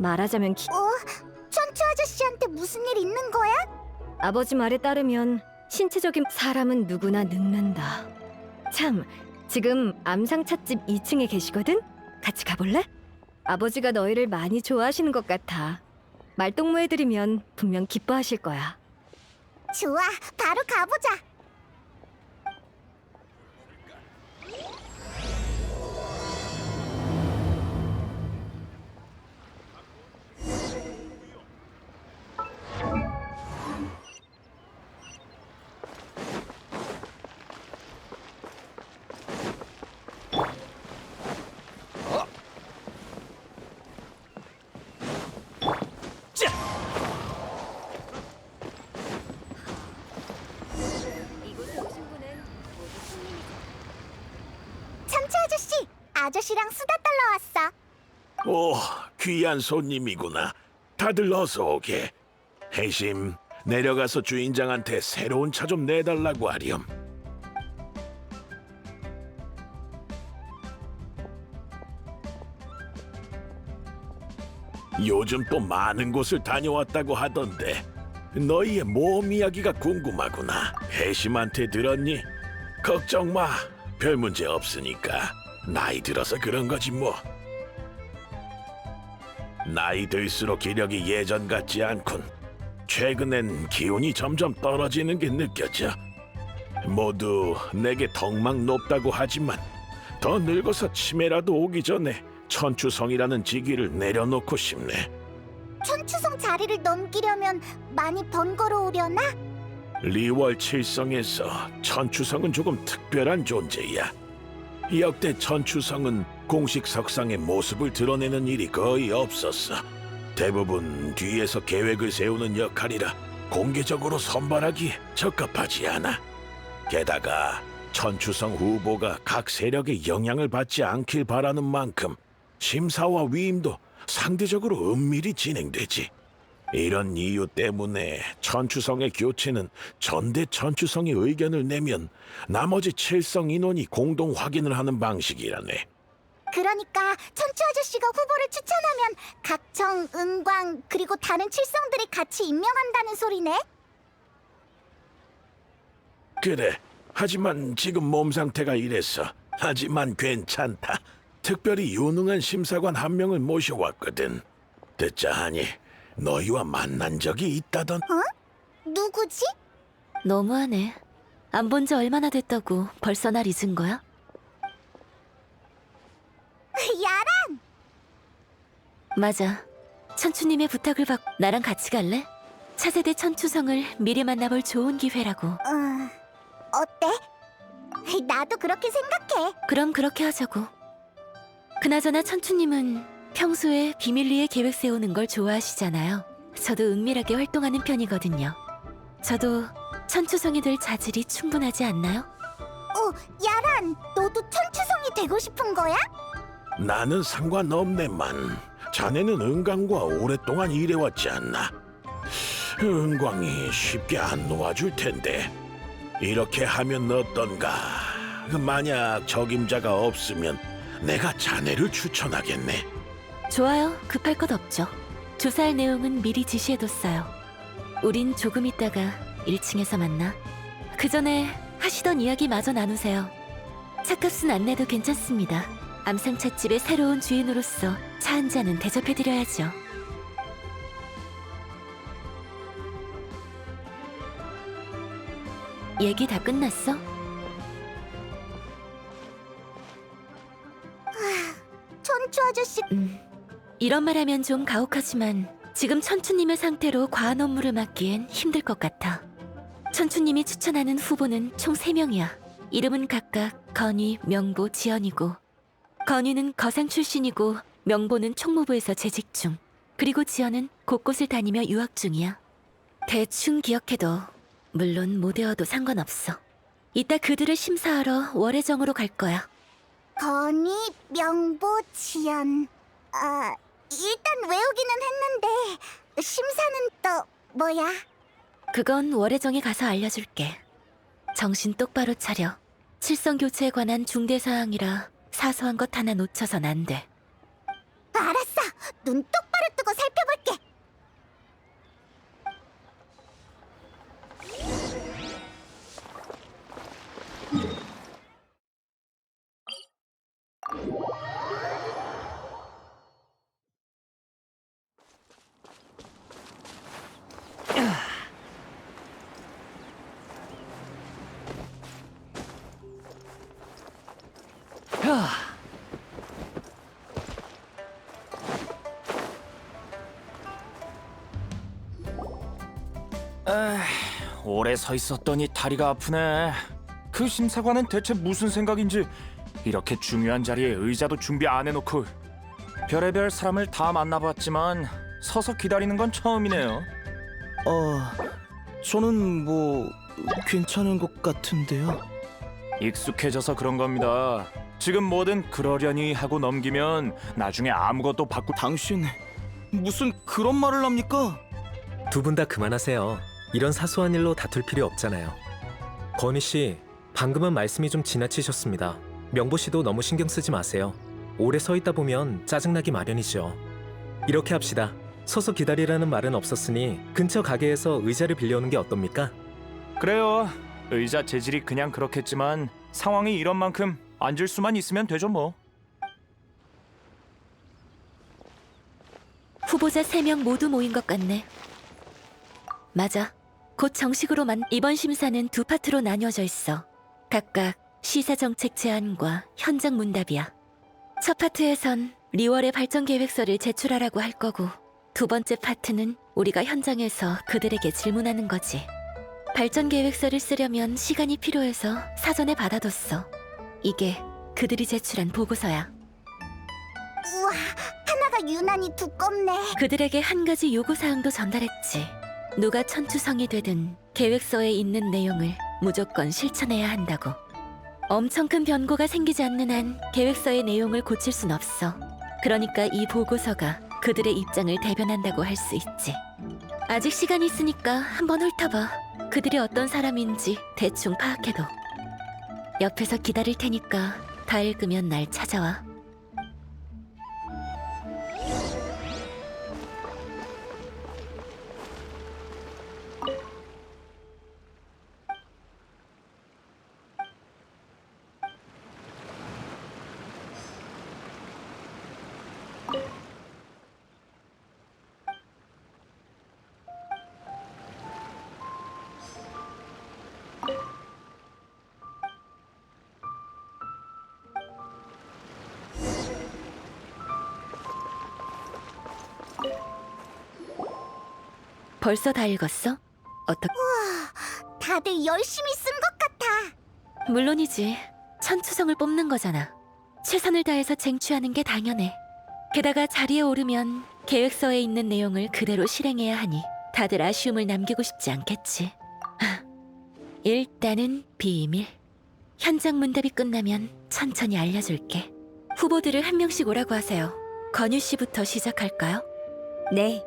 말하자면 천추 아저씨한테 무슨 일 있는 거야? 아버지 말에 따르면 신체적인 사람은 누구나 늙는다. 참, 지금 암상 찻집 2층에 계시거든? 같이 가볼래? 아버지가 너희를 많이 좋아하시는 것 같아. 말동무해드리면 분명 기뻐하실 거야. 좋아, 바로 가보자. 이곳에 오신 분은 모두 손님이죠. 천추 아저씨, 아저씨랑 수다 떨러 왔어. 오, 귀한 손님이구나. 다들 어서 오게. 해심, 내려가서 주인장한테 새로운 차 좀 내달라고 하렴. 요즘 또 많은 곳을 다녀왔다고 하던데 너희의 모험 이야기가 궁금하구나. 해심한테 들었니? 걱정 마. 별 문제 없으니까. 나이 들어서 그런 거지 뭐. 나이 들수록 기력이 예전 같지 않군. 최근엔 기운이 점점 떨어지는 게 느껴져. 모두 내게 덕망 높다고 하지만 더 늙어서 치매라도 오기 전에 천추성이라는 직위를 내려놓고 싶네. 천추성 자리를 넘기려면 많이 번거로우려나? 리월 칠성에서 천추성은 조금 특별한 존재야. 역대 천추성은 공식 석상의 모습을 드러내는 일이 거의 없었어. 대부분 뒤에서 계획을 세우는 역할이라 공개적으로 선발하기에 적합하지 않아. 게다가 천추성 후보가 각 세력의 영향을 받지 않길 바라는 만큼 심사와 위임도 상대적으로 은밀히 진행되지. 이런 이유 때문에 천추성의 교체는 전대 천추성이 의견을 내면 나머지 7성 인원이 공동 확인을 하는 방식이라네. 그러니까 천추 아저씨가 후보를 추천하면 각청, 은광, 그리고 다른 칠성들이 같이 임명한다는 소리네? 그래. 하지만 지금 몸 상태가 이래서. 하지만 괜찮다. 특별히 유능한 심사관 한 명을 모셔왔거든. 듣자 하니 너희와 만난 적이 있다던. 누구지? 너무하네. 안 본 지 얼마나 됐다고 벌써 날 잊은 거야? 야란! 맞아. 천추님의 부탁을 받고 나랑 같이 갈래? 차세대 천추성을 미리 만나볼 좋은 기회라고. 어때? 나도 그렇게 생각해. 그럼 그렇게 하자고. 그나저나 천추님은 평소에 비밀리에 계획 세우는 걸 좋아하시잖아요. 저도 은밀하게 활동하는 편이거든요. 저도 천추성이 될 자질이 충분하지 않나요? 야란! 너도 천추성이 되고 싶은 거야? 나는 상관없네만. 자네는 은광과 오랫동안 일해왔지 않나? 은광이 쉽게 안 놓아줄 텐데. 이렇게 하면 어떤가? 만약 적임자가 없으면 내가 자네를 추천하겠네. 좋아요. 급할 것 없죠. 조사할 내용은 미리 지시해뒀어요. 우린 조금 있다가 1층에서 만나. 그 전에 하시던 이야기 마저 나누세요. 차값은 안 내도 괜찮습니다. 암상찻집의 새로운 주인으로서 차 한 잔은 대접해드려야죠. 얘기 다 끝났어? 천추 아저씨, 이런 말 하면 좀 가혹하지만 지금 천추님의 상태로 과한 업무를 맡기엔 힘들 것 같아. 천추님이 추천하는 후보는 총 3명이야. 이름은 각각 건희, 명보, 지연이고, 건희는 거상 출신이고 명보는 총무부에서 재직 중. 그리고 지연은 곳곳을 다니며 유학 중이야. 대충 기억해도 물론 못 외워도 상관없어. 이따 그들을 심사하러 월해정으로 갈 거야. 건희, 명보, 지연. 일단 외우기는 했는데 심사는 또 뭐야? 그건 월해정에 가서 알려줄게. 정신 똑바로 차려. 칠성 교체에 관한 중대 사항이라 사소한 것 하나 놓쳐선 안 돼. 알았어. 눈 똑바로 뜨고 오래 서 있었더니 다리가 아프네. 그 심사관은 대체 무슨 생각인지 이렇게 중요한 자리에 의자도 준비 안 해놓고. 별의별 사람을 다 만나봤지만 서서 기다리는 건 처음이네요. 저는 뭐 괜찮은 것 같은데요. 익숙해져서 그런 겁니다. 지금 뭐든 그러려니 하고 넘기면 나중에 아무것도 바꾸. 당신 무슨 그런 말을 합니까? 두 분 다 그만하세요. 이런 사소한 일로 다툴 필요 없잖아요. 건희 씨, 방금은 말씀이 좀 지나치셨습니다. 명보 씨도 너무 신경 쓰지 마세요. 오래 서 있다 보면 짜증나기 마련이죠. 이렇게 합시다. 서서 기다리라는 말은 없었으니 근처 가게에서 의자를 빌려오는 게 어떻습니까? 그래요. 의자 재질이 그냥 그렇겠지만 상황이 이런 만큼 앉을 수만 있으면 되죠 뭐. 후보자 3명 모두 모인 것 같네. 맞아. 곧 정식으로 이번 심사는 두 파트로 나뉘어져 있어. 각각 시사정책 제안과 현장 문답이야. 첫 파트에선 리월의 발전 계획서를 제출하라고 할 거고, 두 번째 파트는 우리가 현장에서 그들에게 질문하는 거지. 발전 계획서를 쓰려면 시간이 필요해서 사전에 받아뒀어. 이게 그들이 제출한 보고서야. 우와, 하나가 유난히 두껍네. 그들에게 한 가지 요구사항도 전달했지. 누가 천추성이 되든 계획서에 있는 내용을 무조건 실천해야 한다고. 엄청 큰 변고가 생기지 않는 한 계획서의 내용을 고칠 순 없어. 그러니까 이 보고서가 그들의 입장을 대변한다고 할 수 있지. 아직 시간이 있으니까 한번 훑어봐. 그들이 어떤 사람인지 대충 파악해도. 옆에서 기다릴 테니까 다 읽으면 날 찾아와. 벌써 다 읽었어? 다들 열심히 쓴 것 같아. 물론이지. 천추성을 뽑는 거잖아. 최선을 다해서 쟁취하는 게 당연해. 게다가 자리에 오르면 계획서에 있는 내용을 그대로 실행해야 하니 다들 아쉬움을 남기고 싶지 않겠지. 일단은 비밀. 현장 문답이 끝나면 천천히 알려줄게. 후보들을 한 명씩 오라고 하세요. 건유 씨부터 시작할까요? 네.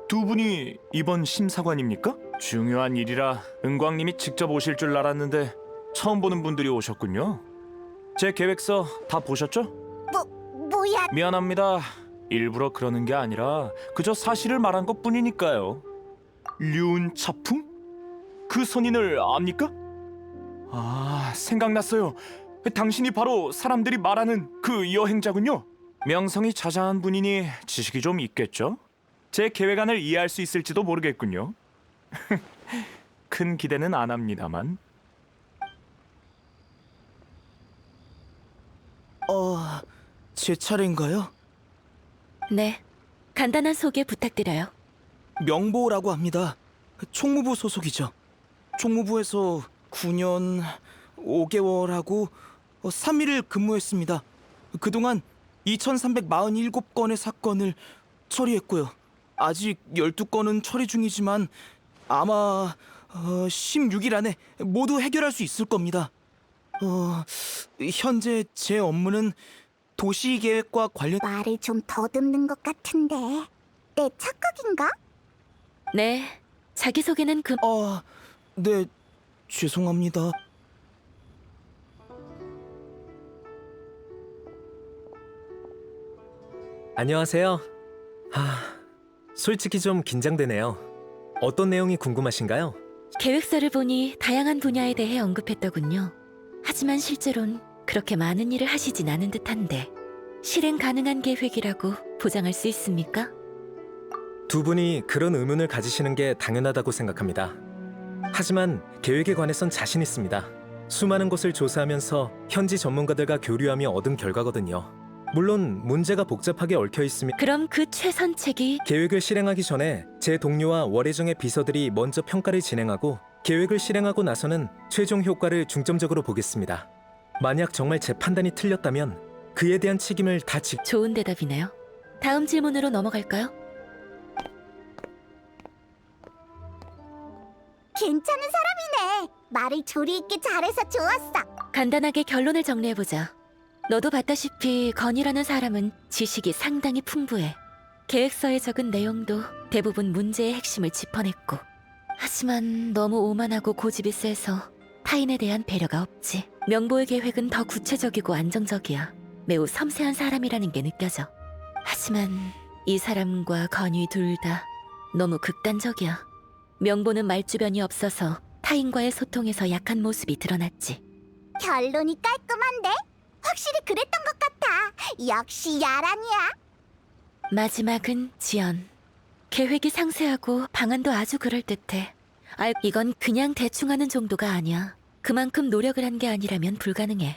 두 분이 이번 심사관입니까? 중요한 일이라 은광님이 직접 오실 줄 알았는데 처음 보는 분들이 오셨군요. 제 계획서 다 보셨죠? 뭐야? 미안합니다. 일부러 그러는 게 아니라 그저 사실을 말한 것뿐이니까요. 류은차풍? 그 선인을 압니까? 아, 생각났어요. 당신이 바로 사람들이 말하는 그 여행자군요. 명성이 자자한 분이니 지식이 좀 있겠죠? 제 계획안을 이해할 수 있을지도 모르겠군요. 큰 기대는 안 합니다만. 제 차례인가요? 네. 간단한 소개 부탁드려요. 명보라고 합니다. 총무부 소속이죠. 총무부에서 9년 5개월하고 3일을 근무했습니다. 그동안 2347건의 사건을 처리했고요. 아직 12건은 처리 중이지만 아마 16일 안에 모두 해결할 수 있을 겁니다. 현재 제 업무는 도시계획과 관련... 말을 좀 더듬는 것 같은데 내 착각인가? 네. 자기소개는 네, 죄송합니다. 안녕하세요. 솔직히 좀 긴장되네요. 어떤 내용이 궁금하신가요? 계획서를 보니 다양한 분야에 대해 언급했더군요. 하지만 실제론 그렇게 많은 일을 하시진 않은 듯한데 실행 가능한 계획이라고 보장할 수 있습니까? 두 분이 그런 의문을 가지시는 게 당연하다고 생각합니다. 하지만 계획에 관해선 자신 있습니다. 수많은 곳을 조사하면서 현지 전문가들과 교류하며 얻은 결과거든요. 물론 문제가 복잡하게 얽혀 있으며 그럼 그 최선책이 계획을 실행하기 전에 제 동료와 월혜정의 비서들이 먼저 평가를 진행하고 계획을 실행하고 나서는 최종 효과를 중점적으로 보겠습니다. 만약 정말 제 판단이 틀렸다면 그에 대한 책임을 다 좋은 대답이네요. 다음 질문으로 넘어갈까요? 괜찮은 사람이네. 말을 조리 있게 잘해서 좋았어. 간단하게 결론을 정리해보자. 너도 봤다시피 건이라는 사람은 지식이 상당히 풍부해. 계획서에 적은 내용도 대부분 문제의 핵심을 짚어냈고, 하지만 너무 오만하고 고집이 세서 타인에 대한 배려가 없지. 명보의 계획은 더 구체적이고 안정적이야. 매우 섬세한 사람이라는 게 느껴져. 하지만 이 사람과 건이 둘 다 너무 극단적이야. 명보는 말주변이 없어서 타인과의 소통에서 약한 모습이 드러났지. 결론이 깔끔한데? 확실히 그랬던 것 같아. 역시 야란이야. 마지막은 지연. 계획이 상세하고 방안도 아주 그럴듯해. 이건 그냥 대충 하는 정도가 아니야. 그만큼 노력을 한 게 아니라면 불가능해.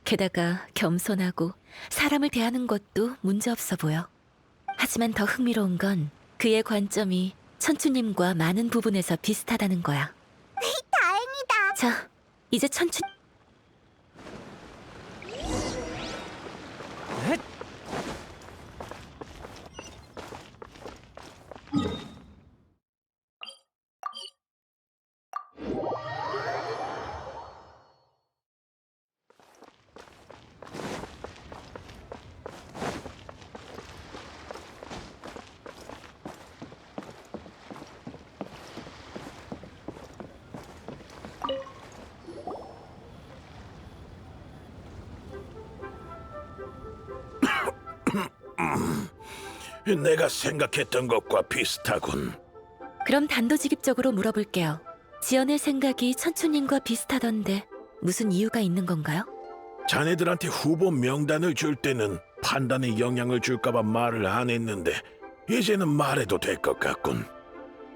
게다가 겸손하고 사람을 대하는 것도 문제없어 보여. 하지만 더 흥미로운 건 그의 관점이 천추님과 많은 부분에서 비슷하다는 거야. 다행이다. 자, 이제 천추... 내가 생각했던 것과 비슷하군. 그럼 단도직입적으로 물어볼게요. 지연의 생각이 천추님과 비슷하던데 무슨 이유가 있는 건가요? 자네들한테 후보 명단을 줄 때는 판단에 영향을 줄까봐 말을 안 했는데 이제는 말해도 될 것 같군.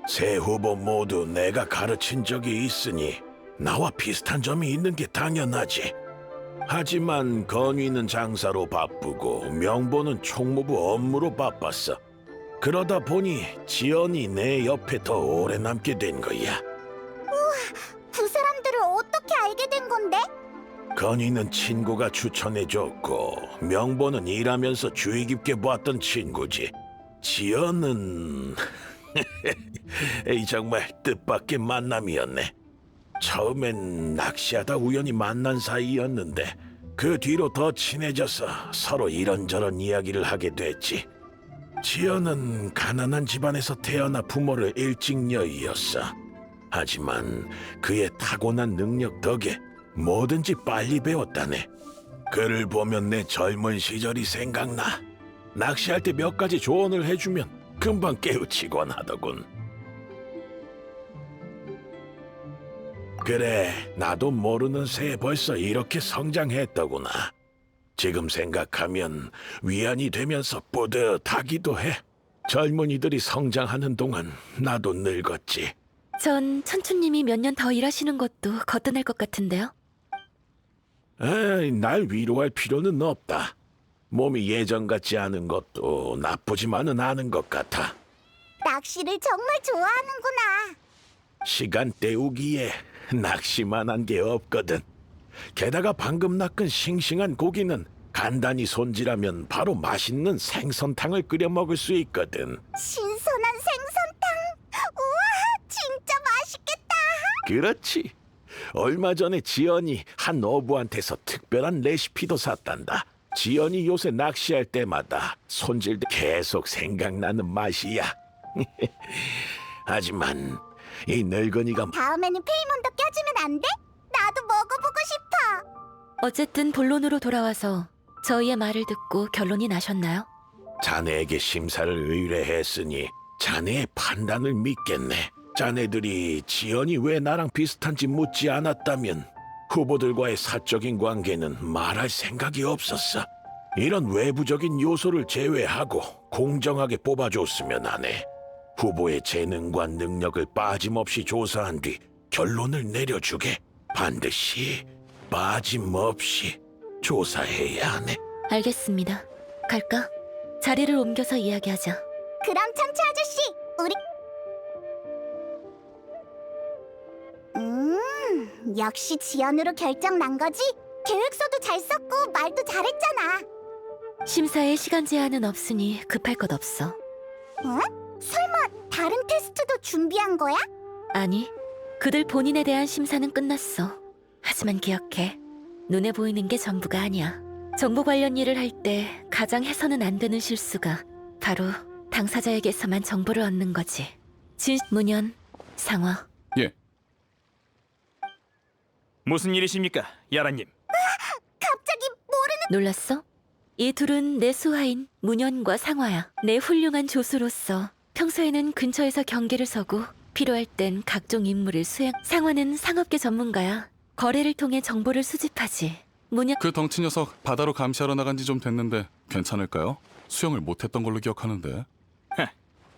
세 후보 모두 내가 가르친 적이 있으니 나와 비슷한 점이 있는 게 당연하지. 하지만 건위는 장사로 바쁘고 명보는 총무부 업무로 바빴어. 그러다 보니 지연이 내 옆에 더 오래 남게 된 거야. 두 사람들을 어떻게 알게 된 건데? 건위는 친구가 추천해줬고 명보는 일하면서 주의 깊게 봤던 친구지. 지연은 에이, 정말 뜻밖의 만남이었네. 처음엔 낚시하다 우연히 만난 사이였는데 그 뒤로 더 친해져서 서로 이런저런 이야기를 하게 됐지. 지연은 가난한 집안에서 태어나 부모를 일찍 여의었어. 하지만 그의 타고난 능력 덕에 뭐든지 빨리 배웠다네. 그를 보면 내 젊은 시절이 생각나. 낚시할 때 몇 가지 조언을 해주면 금방 깨우치곤 하더군. 그래, 나도 모르는 새에 벌써 이렇게 성장했더구나. 지금 생각하면 위안이 되면서 뿌듯하기도 해. 젊은이들이 성장하는 동안 나도 늙었지. 전 천추님이 몇 년 더 일하시는 것도 거뜬할 것 같은데요. 에이, 날 위로할 필요는 없다. 몸이 예전 같지 않은 것도 나쁘지만은 않은 것 같아. 낚시를 정말 좋아하는구나. 시간 때우기에 낚시만 한 게 없거든. 게다가 방금 낚은 싱싱한 고기는 간단히 손질하면 바로 맛있는 생선탕을 끓여 먹을 수 있거든. 신선한 생선탕. 우와, 진짜 맛있겠다. 그렇지. 얼마 전에 지연이 한 어부한테서 특별한 레시피도 샀단다. 지연이 요새 낚시할 때마다 손질 때 계속 생각나는 맛이야. 하지만 이 늙은이가 다음에는 페이몬도 껴주면 안 돼? 나도 먹어보고 싶어. 어쨌든 본론으로 돌아와서 저희의 말을 듣고 결론이 나셨나요? 자네에게 심사를 의뢰했으니 자네의 판단을 믿겠네. 자네들이 지연이 왜 나랑 비슷한지 묻지 않았다면 후보들과의 사적인 관계는 말할 생각이 없었어. 이런 외부적인 요소를 제외하고 공정하게 뽑아줬으면 하네. 후보의 재능과 능력을 빠짐없이 조사한 뒤 결론을 내려주게. 반드시 빠짐없이 조사해야 하네. 알겠습니다. 갈까? 자리를 옮겨서 이야기하자. 그럼 천추 아저씨, 우리 역시 지연으로 결정 난 거지? 계획서도 잘 썼고 말도 잘했잖아. 심사에 시간 제한은 없으니 급할 것 없어. 설마 다른 테스트도 준비한 거야? 아니, 그들 본인에 대한 심사는 끝났어. 하지만 기억해. 눈에 보이는 게 전부가 아니야. 정보 관련 일을 할 때 가장 해서는 안 되는 실수가 바로 당사자에게서만 정보를 얻는 거지. 문현, 상화. 예. 무슨 일이십니까, 야라님? 갑자기 모르는. 놀랐어? 이 둘은 내 수하인 문현과 상화야. 내 훌륭한 조수로서 평소에는 근처에서 경계를 서고 필요할 땐 각종 임무를 수행. 상화는 상업계 전문가야. 거래를 통해 정보를 수집하지. 문현 그 덩치 녀석 바다로 감시하러 나간 지 좀 됐는데 괜찮을까요? 수영을 못했던 걸로 기억하는데.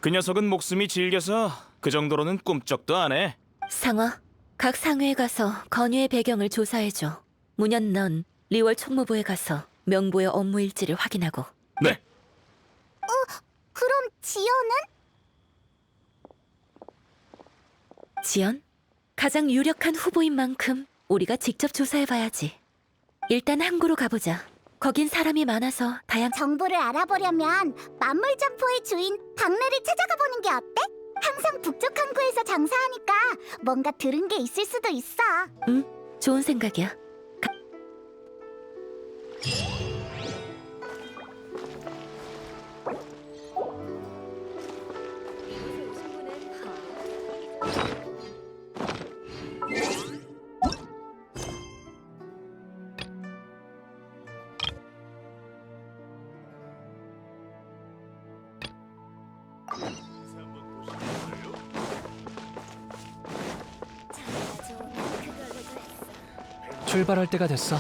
그 녀석은 목숨이 질겨서 그 정도로는 꿈쩍도 안 해. 상화, 각 상회에 가서 건유의 배경을 조사해줘. 문현 넌 리월 총무부에 가서 명부의 업무 일지를 확인하고. 네. 그럼 지연은? 지연? 가장 유력한 후보인 만큼 우리가 직접 조사해봐야지. 일단 항구로 가보자. 거긴 사람이 많아서 정보를 알아보려면 만물점포의 주인 박래를 찾아가 보는 게 어때? 항상 북쪽 항구에서 장사하니까 뭔가 들은 게 있을 수도 있어. 좋은 생각이야. 출발할 때가 됐어.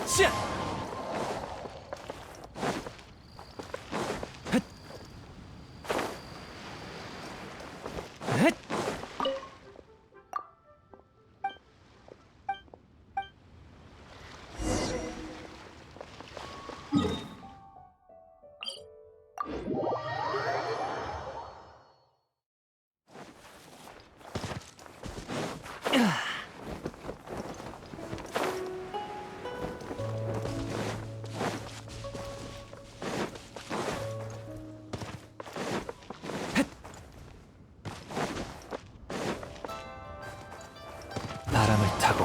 씨! 바람을 타고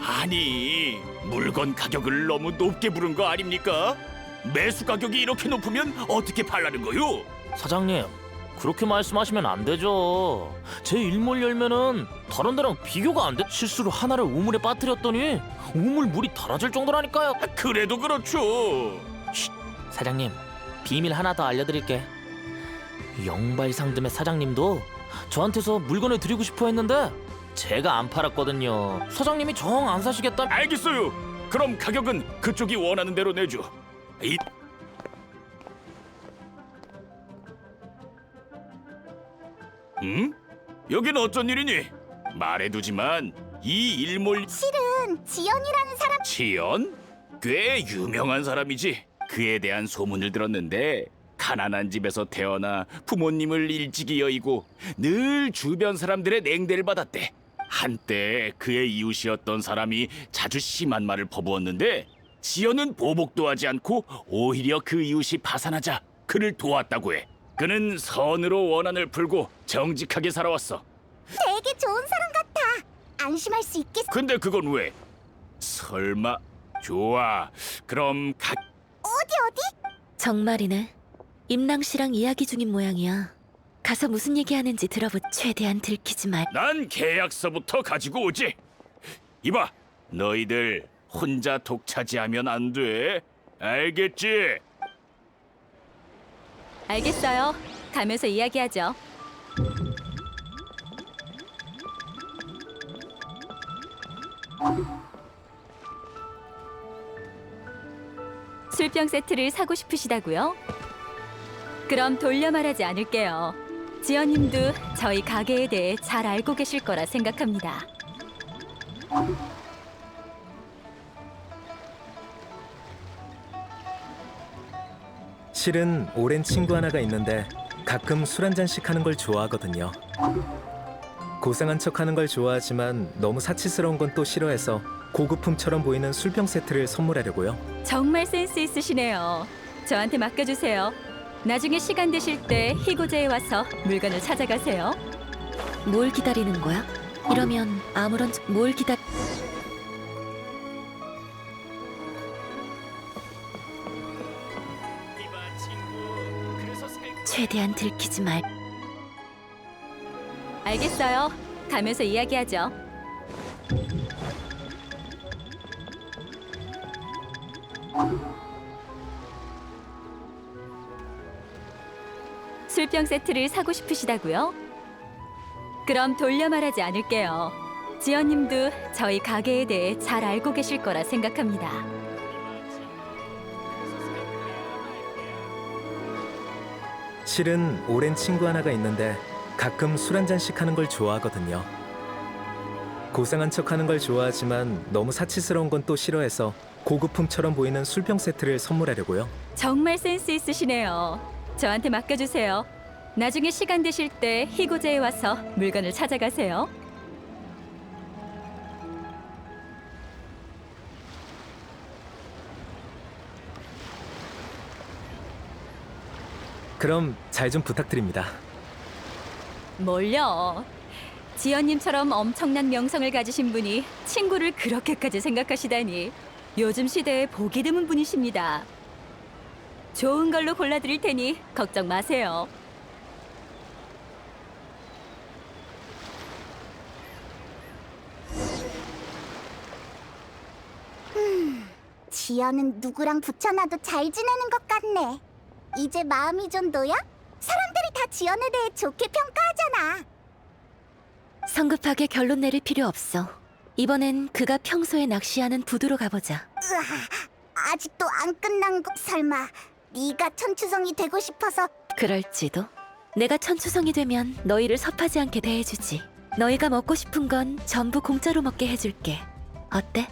아니, 물건 가격을 너무 높게 부른 거 아닙니까? 매수 가격이 이렇게 높으면 어떻게 팔라는 거요? 사장님, 그렇게 말씀하시면 안 되죠. 제 일몰 열매는 다른 데랑 비교가 안 돼. 실수로 하나를 우물에 빠뜨렸더니 우물 물이 달아질 정도라니까요. 그래도 그렇죠. 사장님, 비밀 하나 더 알려드릴게. 영발상점의 사장님도 저한테서 물건을 드리고 싶어 했는데 제가 안 팔았거든요. 사장님이 정 안 사시겠다. 알겠어요. 그럼 가격은 그쪽이 원하는 대로 내죠. 응? 여긴 어쩐 일이니? 말해두지만 이 일몰 실은 지연이라는 사람 지연? 꽤 유명한 사람이지. 그에 대한 소문을 들었는데 가난한 집에서 태어나 부모님을 일찍이 여의고 늘 주변 사람들의 냉대를 받았대. 한때 그의 이웃이었던 사람이 자주 심한 말을 퍼부었는데 지연은 보복도 하지 않고 오히려 그 이웃이 파산하자 그를 도왔다고 해. 그는 선으로 원한을 풀고 정직하게 살아왔어. 되게 좋은 사람 같아. 안심할 수 있겠어. 근데 그건 왜? 설마... 좋아. 그럼 어디? 정말이네. 임랑 씨랑 이야기 중인 모양이야. 가서 무슨 얘기하는지 들어보. 최대한 들키지 말. 난 계약서부터 가지고 오지. 이봐, 너희들 혼자 독차지하면 안 돼. 알겠지? 알겠어요. 가면서 이야기하죠. 술병 세트를 사고 싶으시다고요? 그럼 돌려 말하지 않을게요. 지연님도 저희 가게에 대해 잘 알고 계실 거라 생각합니다. 실은 오랜 친구 하나가 있는데 가끔 술 한 잔씩 하는 걸 좋아하거든요. 고상한 척 하는 걸 좋아하지만 너무 사치스러운 건 또 싫어해서 고급품처럼 보이는 술병 세트를 선물하려고요. 정말 센스 있으시네요. 저한테 맡겨주세요. 나중에 시간 되실 때 희고제에 와서 물건을 찾아가세요. 뭘 기다리는 거야? 이러면 아무런 뭘 기다. 최대한 들키지 말. 알겠어요. 가면서 이야기하죠. 술병 세트를 사고 싶으시다고요? 그럼 돌려 말하지 않을게요. 지연님도 저희 가게에 대해 잘 알고 계실 거라 생각합니다. 실은 오랜 친구 하나가 있는데 가끔 술 한 잔씩 하는 걸 좋아하거든요. 고상한 척 하는 걸 좋아하지만 너무 사치스러운 건 또 싫어해서 고급품처럼 보이는 술병 세트를 선물하려고요. 정말 센스 있으시네요. 저한테 맡겨주세요. 나중에 시간 되실 때 희고제에 와서 물건을 찾아가세요. 그럼 잘 좀 부탁드립니다. 뭘요? 지연님처럼 엄청난 명성을 가지신 분이 친구를 그렇게까지 생각하시다니 요즘 시대에 보기 드문 분이십니다. 좋은 걸로 골라드릴 테니 걱정 마세요. 지연은 누구랑 붙여놔도 잘 지내는 것 같네. 이제 마음이 좀 놓여? 사람들이 다 지연에 대해 좋게 평가하잖아. 성급하게 결론 내릴 필요 없어. 이번엔 그가 평소에 낚시하는 부두로 가보자. 으아, 아직도 안 끝난 거. 설마 네가 천추성이 되고 싶어서? 그럴지도. 내가 천추성이 되면 너희를 섭하지 않게 대해주지. 너희가 먹고 싶은 건 전부 공짜로 먹게 해줄게. 어때?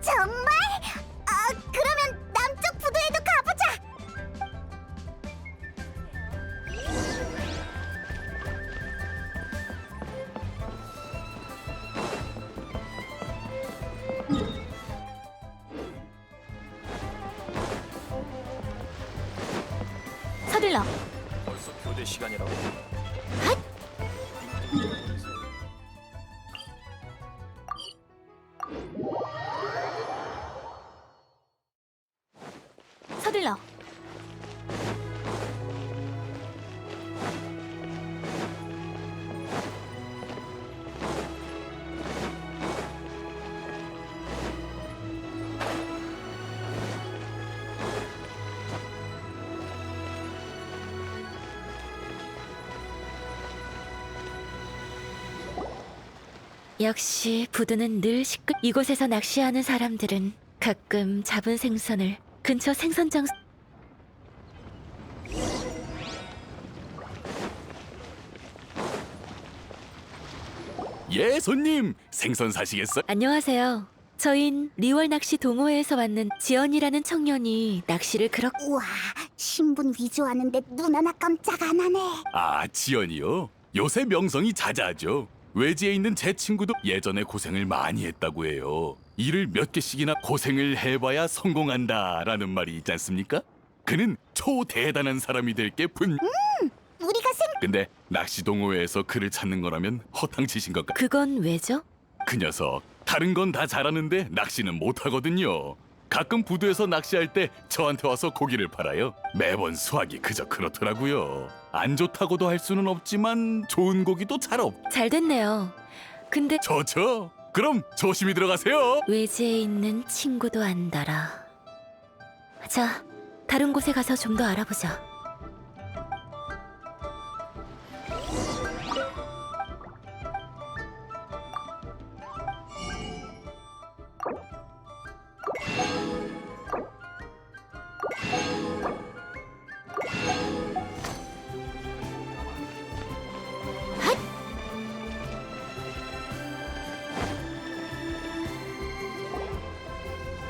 정말? 그러면 남쪽 부두에도 가보자. 서둘러. 벌써 교대 시간이라고. 역시 부두는 늘 이곳에서 낚시하는 사람들은 가끔 잡은 생선을 근처 생선장 예, 손님. 생선 사시겠어요? 안녕하세요. 저흰 리월 낚시 동호회에서 왔는 지연이라는 청년이 낚시를 그렇게 우와, 신분 위조하는데 눈 하나 깜짝 안 하네. 아, 지연이요? 요새 명성이 자자하죠. 외지에 있는 제 친구도 예전에 고생을 많이 했다고 해요. 일을 몇 개씩이나 고생을 해봐야 성공한다라는 말이 있지 않습니까? 그는 초대단한 사람이 될 게 우리가 근데 낚시 동호회에서 그를 찾는 거라면 허탕치신 것 그건 왜죠? 그 녀석 다른 건 다 잘하는데 낚시는 못하거든요. 가끔 부두에서 낚시할 때 저한테 와서 고기를 팔아요. 매번 수확이 그저 그렇더라고요. 안 좋다고도 할 수는 없지만 좋은 고기도 잘 없. 잘 됐네요. 근데 저저 그럼 조심히 들어가세요. 외지에 있는 친구도 안달아. 자, 다른 곳에 가서 좀 더 알아보자.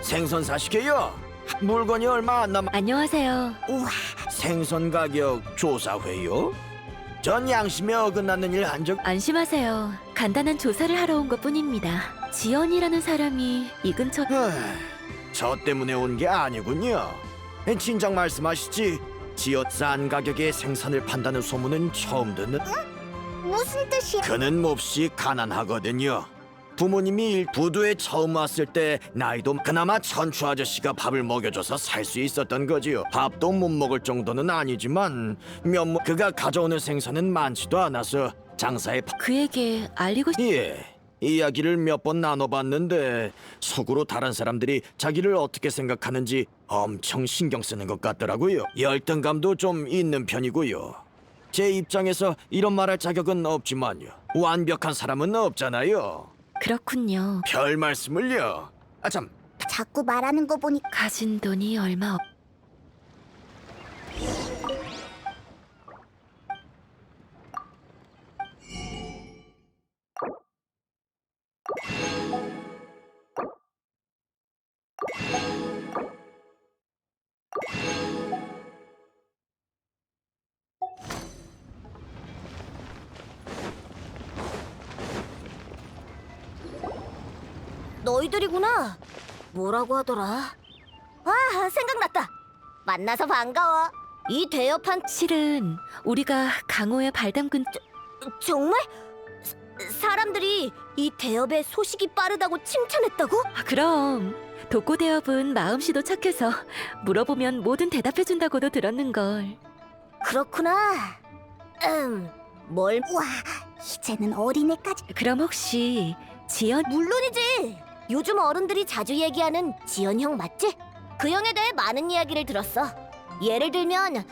생선 사시게요? 물건이 얼마 안 남. 안녕하세요. 우와, 생선 가격 조사회요? 전 양심에 어긋나는 일 한 적. 안심하세요. 간단한 조사를 하러 온 것뿐입니다. 지연이라는 사람이 이 근처 저 때문에 온 게 아니군요. 진작 말씀하시지. 지어 싼 가격에 생선을 판다는 소문은 처음 듣는. 무슨 뜻이야? 그는 몹시 가난하거든요. 부모님이 부두에 처음 왔을 때 나이도 그나마 천추 아저씨가 밥을 먹여줘서 살 수 있었던 거지요. 밥도 못 먹을 정도는 아니지만 그가 가져오는 생선은 많지도 않아서 장사에 그에게 알리고 예, 이야기를 몇 번 나눠봤는데 속으로 다른 사람들이 자기를 어떻게 생각하는지 엄청 신경 쓰는 것 같더라고요. 열등감도 좀 있는 편이고요. 제 입장에서 이런 말할 자격은 없지만요. 완벽한 사람은 없잖아요. 그렇군요. 별 말씀을요. 아참, 자꾸 말하는 거 보니 가진 돈이 얼마 없. 너희들이구나. 뭐라고 하더라? 아, 생각났다. 만나서 반가워. 이 대여판 실은 우리가 강호의 발 담근 정말? 사람들이 이 대업의 소식이 빠르다고 칭찬했다고? 그럼 독고 대업은 마음씨도 착해서 물어보면 뭐든 대답해준다고도 들었는걸. 그렇구나. 뭘? 와, 이제는 어린애까지. 그럼 혹시 지연 물론이지. 요즘 어른들이 자주 얘기하는 지연 형 맞지? 그 형에 대해 많은 이야기를 들었어. 예를 들면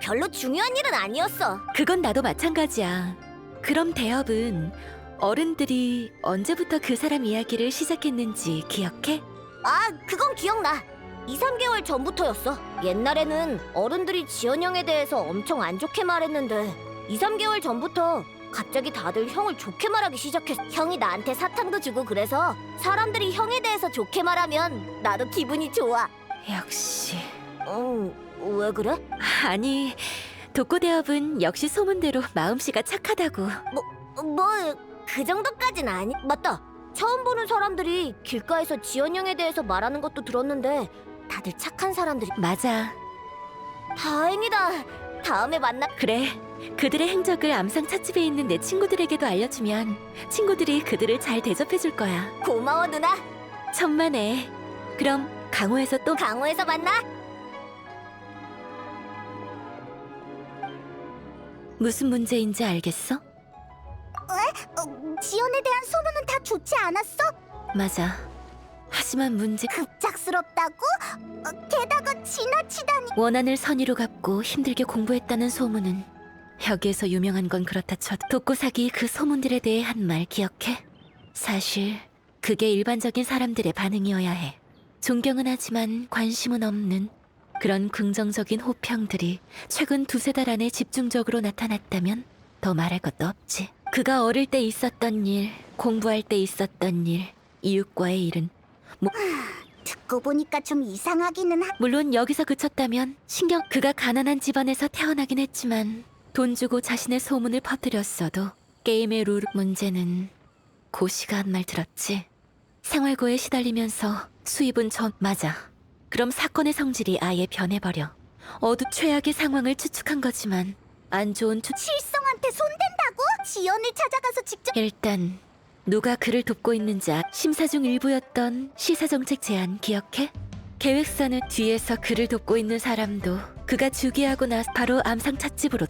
별로 중요한 일은 아니었어. 그건 나도 마찬가지야. 그럼 대업은 어른들이 언제부터 그 사람 이야기를 시작했는지 기억해? 아, 그건 기억나. 2, 3개월 전부터였어. 옛날에는 어른들이 지연 형에 대해서 엄청 안 좋게 말했는데 2, 3개월 전부터 갑자기 다들 형을 좋게 말하기 시작했어. 형이 나한테 사탕도 주고 그래서 사람들이 형에 대해서 좋게 말하면 나도 기분이 좋아. 역시. 왜 그래? 아니, 독고 대업은 역시 소문대로 마음씨가 착하다고. 그 정도까진 아니. 맞다. 처음 보는 사람들이 길가에서 지연 형에 대해서 말하는 것도 들었는데 다들 착한 사람들이. 맞아. 다행이다. 다음에 만나. 그래. 그들의 행적을 암상 찻집에 있는 내 친구들에게도 알려주면 친구들이 그들을 잘 대접해줄 거야. 고마워 누나. 천만에. 그럼 강호에서 또 강호에서 만나. 무슨 문제인지 알겠어? 지연에 대한 소문은 다 좋지 않았어? 맞아. 하지만 문제 급작스럽다고? 게다가 지나치다니. 원한을 선의로 갚고 힘들게 공부했다는 소문은 여기에서 유명한 건 그렇다 쳐도 독고사기 그 소문들에 대해 한 말 기억해? 사실 그게 일반적인 사람들의 반응이어야 해. 존경은 하지만 관심은 없는 그런 긍정적인 호평들이 최근 2-3달 안에 집중적으로 나타났다면 더 말할 것도 없지. 그가 어릴 때 있었던 일, 공부할 때 있었던 일, 이웃과의 일은 듣고 보니까 좀 이상하기는 물론 여기서 그쳤다면 그가 가난한 집안에서 태어나긴 했지만 돈 주고 자신의 소문을 퍼뜨렸어도 게임의 룰 문제는 고시가 한 말 들었지. 생활고에 시달리면서 수입은 맞아. 그럼 사건의 성질이 아예 변해버려. 최악의 상황을 추측한 거지만 안 좋은 실성한테 손댄다고? 지연을 찾아가서 직접 일단 누가 그를 돕고 있는지 심사 중 일부였던 시사정책 제안 기억해? 계획서는 뒤에서 그를 돕고 있는 사람도 그가 주기하고 나서 바로 암상 찻집으로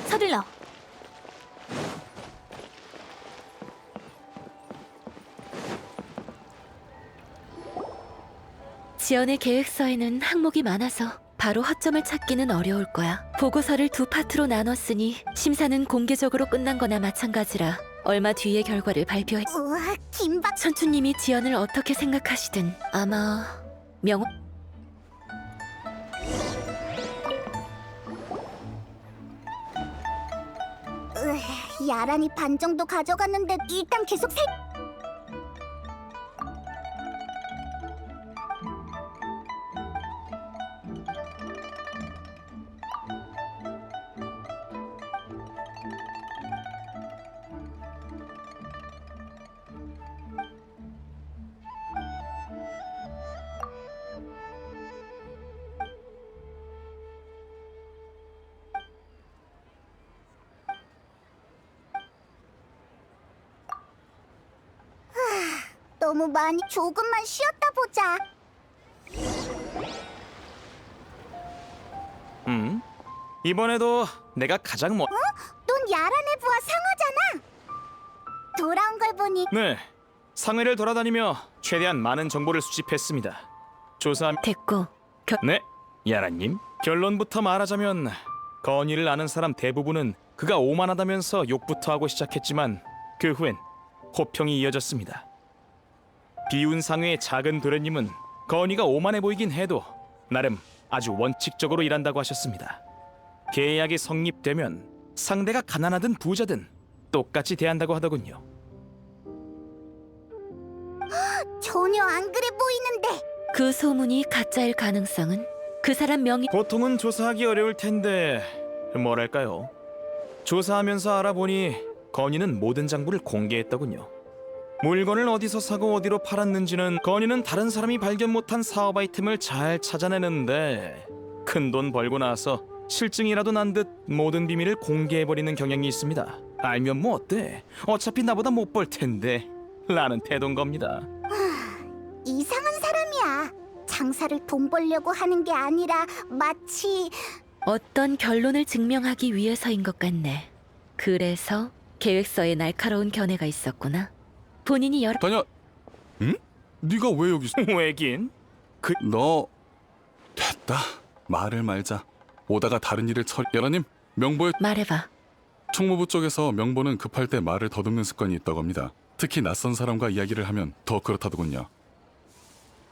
서둘러. 지연의 계획서에는 항목이 많아서 바로 허점을 찾기는 어려울 거야. 보고서를 2파트로 나눴으니 심사는 공개적으로 끝난 거나 마찬가지라 얼마 뒤에 결과를 발표해. 우와, 김박. 천추님이 지연을 어떻게 생각하시든 아마 야란이 반 정도 가져갔는데 일단 계속 너무 많이 조금만 쉬었다 보자. 이번에도 내가 가장 넌 야란의 부하 상어잖아. 돌아온 걸 보니 네, 상회를 돌아다니며 최대한 많은 정보를 수집했습니다. 됐고 네, 야란님. 결론부터 말하자면 건의를 아는 사람 대부분은 그가 오만하다면서 욕부터 하고 시작했지만 그 후엔 호평이 이어졌습니다. 비운 상회의 작은 도련님은 건의가 오만해 보이긴 해도 나름 아주 원칙적으로 일한다고 하셨습니다. 계약이 성립되면 상대가 가난하든 부자든 똑같이 대한다고 하더군요. 전혀 안 그래 보이는데. 그 소문이 가짜일 가능성은 그 사람 명의 보통은 조사하기 어려울 텐데 뭐랄까요? 조사하면서 알아보니 건의는 모든 장부를 공개했더군요. 물건을 어디서 사고 어디로 팔았는지는 건의는 다른 사람이 발견 못한 사업 아이템을 잘 찾아내는데 큰돈 벌고 나서 실증이라도 난 듯 모든 비밀을 공개해버리는 경향이 있습니다. 알면 뭐 어때? 어차피 나보다 못 벌 텐데 라는 태도인 겁니다. 이상한 사람이야. 장사를 돈 벌려고 하는 게 아니라 마치 어떤 결론을 증명하기 위해서인 것 같네. 그래서 계획서에 날카로운 견해가 있었구나. 본인이 다냐? 응? 네가 왜 여기 있어? 왜긴? 너 됐다. 말을 말자. 오다가 다른 일을 야라님, 명보에 말해봐. 총무부 쪽에서 명보는 급할 때 말을 더듬는 습관이 있다고 합니다. 특히 낯선 사람과 이야기를 하면 더 그렇다더군요.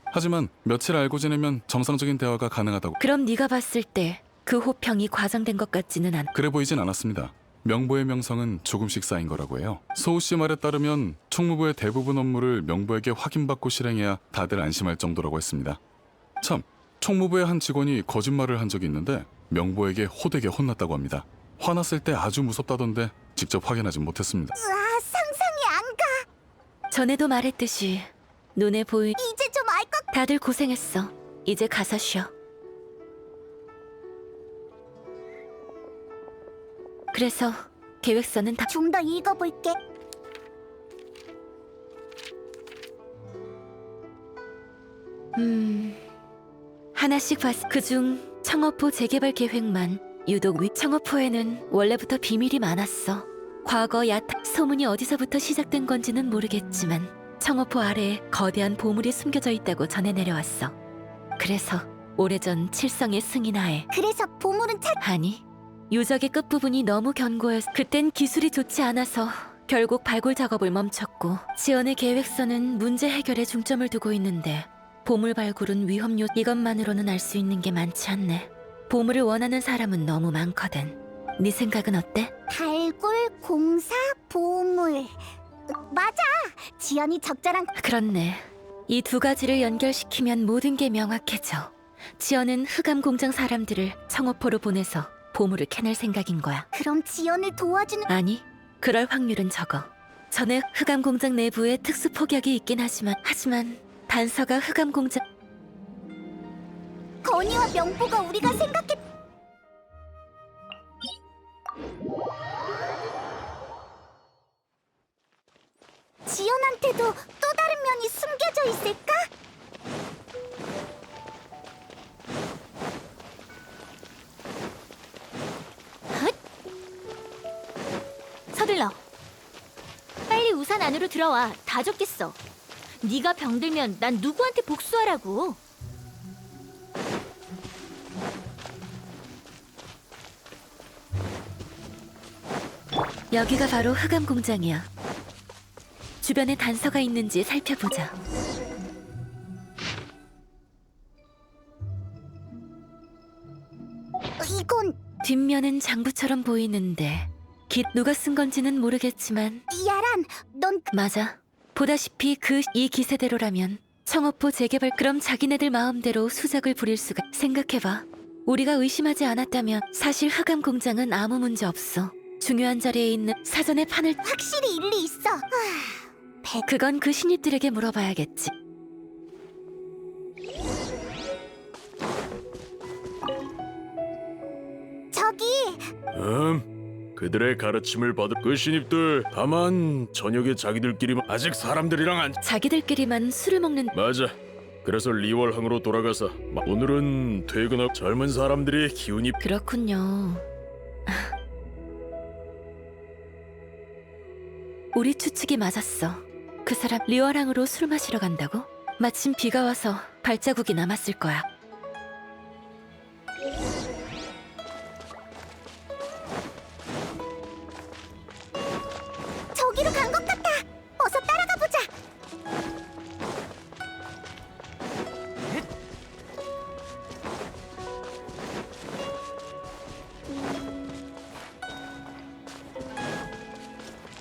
하지만 며칠 알고 지내면 정상적인 대화가 가능하다고. 그럼 네가 봤을 때 그 호평이 과장된 것 같지는 않아. 그래 보이진 않았습니다. 명보의 명성은 조금씩 쌓인 거라고 해요. 소우 씨 말에 따르면 총무부의 대부분 업무를 명보에게 확인받고 실행해야 다들 안심할 정도라고 했습니다. 참, 총무부의 한 직원이 거짓말을 한 적이 있는데 명보에게 호되게 혼났다고 합니다. 화났을 때 아주 무섭다던데 직접 확인하진 못했습니다. 상상이 안 가. 전에도 말했듯이 눈에 이제 좀 알 것. 다들 고생했어. 이제 가서 쉬어. 그래서 계획서는 다 좀 더 읽어볼게. 하나씩 봤. 그중 청어포 재개발 계획만 유독 청어포에는 원래부터 비밀이 많았어. 과거 야타 소문이 어디서부터 시작된 건지는 모르겠지만 청어포 아래에 거대한 보물이 숨겨져 있다고 전해 내려왔어. 그래서 오래전 칠성의 승인하에 그래서 보물은 아니, 유적의 끝부분이 너무 견고해서 그땐 기술이 좋지 않아서 결국 발굴 작업을 멈췄고 지연의 계획서는 문제 해결에 중점을 두고 있는데 보물 발굴은 위험 이것만으로는 알 수 있는 게 많지 않네. 보물을 원하는 사람은 너무 많거든. 네 생각은 어때? 발굴, 공사, 보물. 맞아. 지연이 적절한. 그렇네. 이 두 가지를 연결시키면 모든 게 명확해져. 지연은 흑암 공장 사람들을 청어포로 보내서 보물을 캐낼 생각인 거야. 그럼 지연을 도와주는. 아니, 그럴 확률은 적어. 전에 흑암 공장 내부에 특수 폭약이 있긴 하지만 단서가 흑암 공장. 건이와 명보가 우리가 생각해. 지연한테도 또 다른 면이 숨겨져 있을까? 서둘러. 빨리 우산 안으로 들어와. 다 젖겠어. 네가 병들면 난 누구한테 복수하라고. 여기가 바로 흑암 공장이야. 주변에 단서가 있는지 살펴보자. 이건 뒷면은 장부처럼 보이는데 누가 쓴 건지는 모르겠지만 야란. 넌 맞아. 보다시피 이 기세대로라면 청어포 재개발 그럼 자기네들 마음대로 수작을 부릴 수가. 생각해봐. 우리가 의심하지 않았다면 사실 흑암 공장은 아무 문제 없어. 중요한 자리에 있는 사전에 판을 확실히 일리 있어. 그건 그 신입들에게 물어봐야겠지. 저기 그들의 가르침을 받을 그 신입들 다만 저녁에 자기들끼리만 아직 사람들이랑 안 자기들끼리만 술을 먹는. 맞아. 그래서 리월항으로 돌아가서 오늘은 퇴근하고 젊은 사람들이 기운이 그렇군요. 우리 추측이 맞았어. 그 사람 리월항으로 술 마시러 간다고? 마침 비가 와서 발자국이 남았을 거야. 저기로 간 것 같아. 어서 따라가 보자.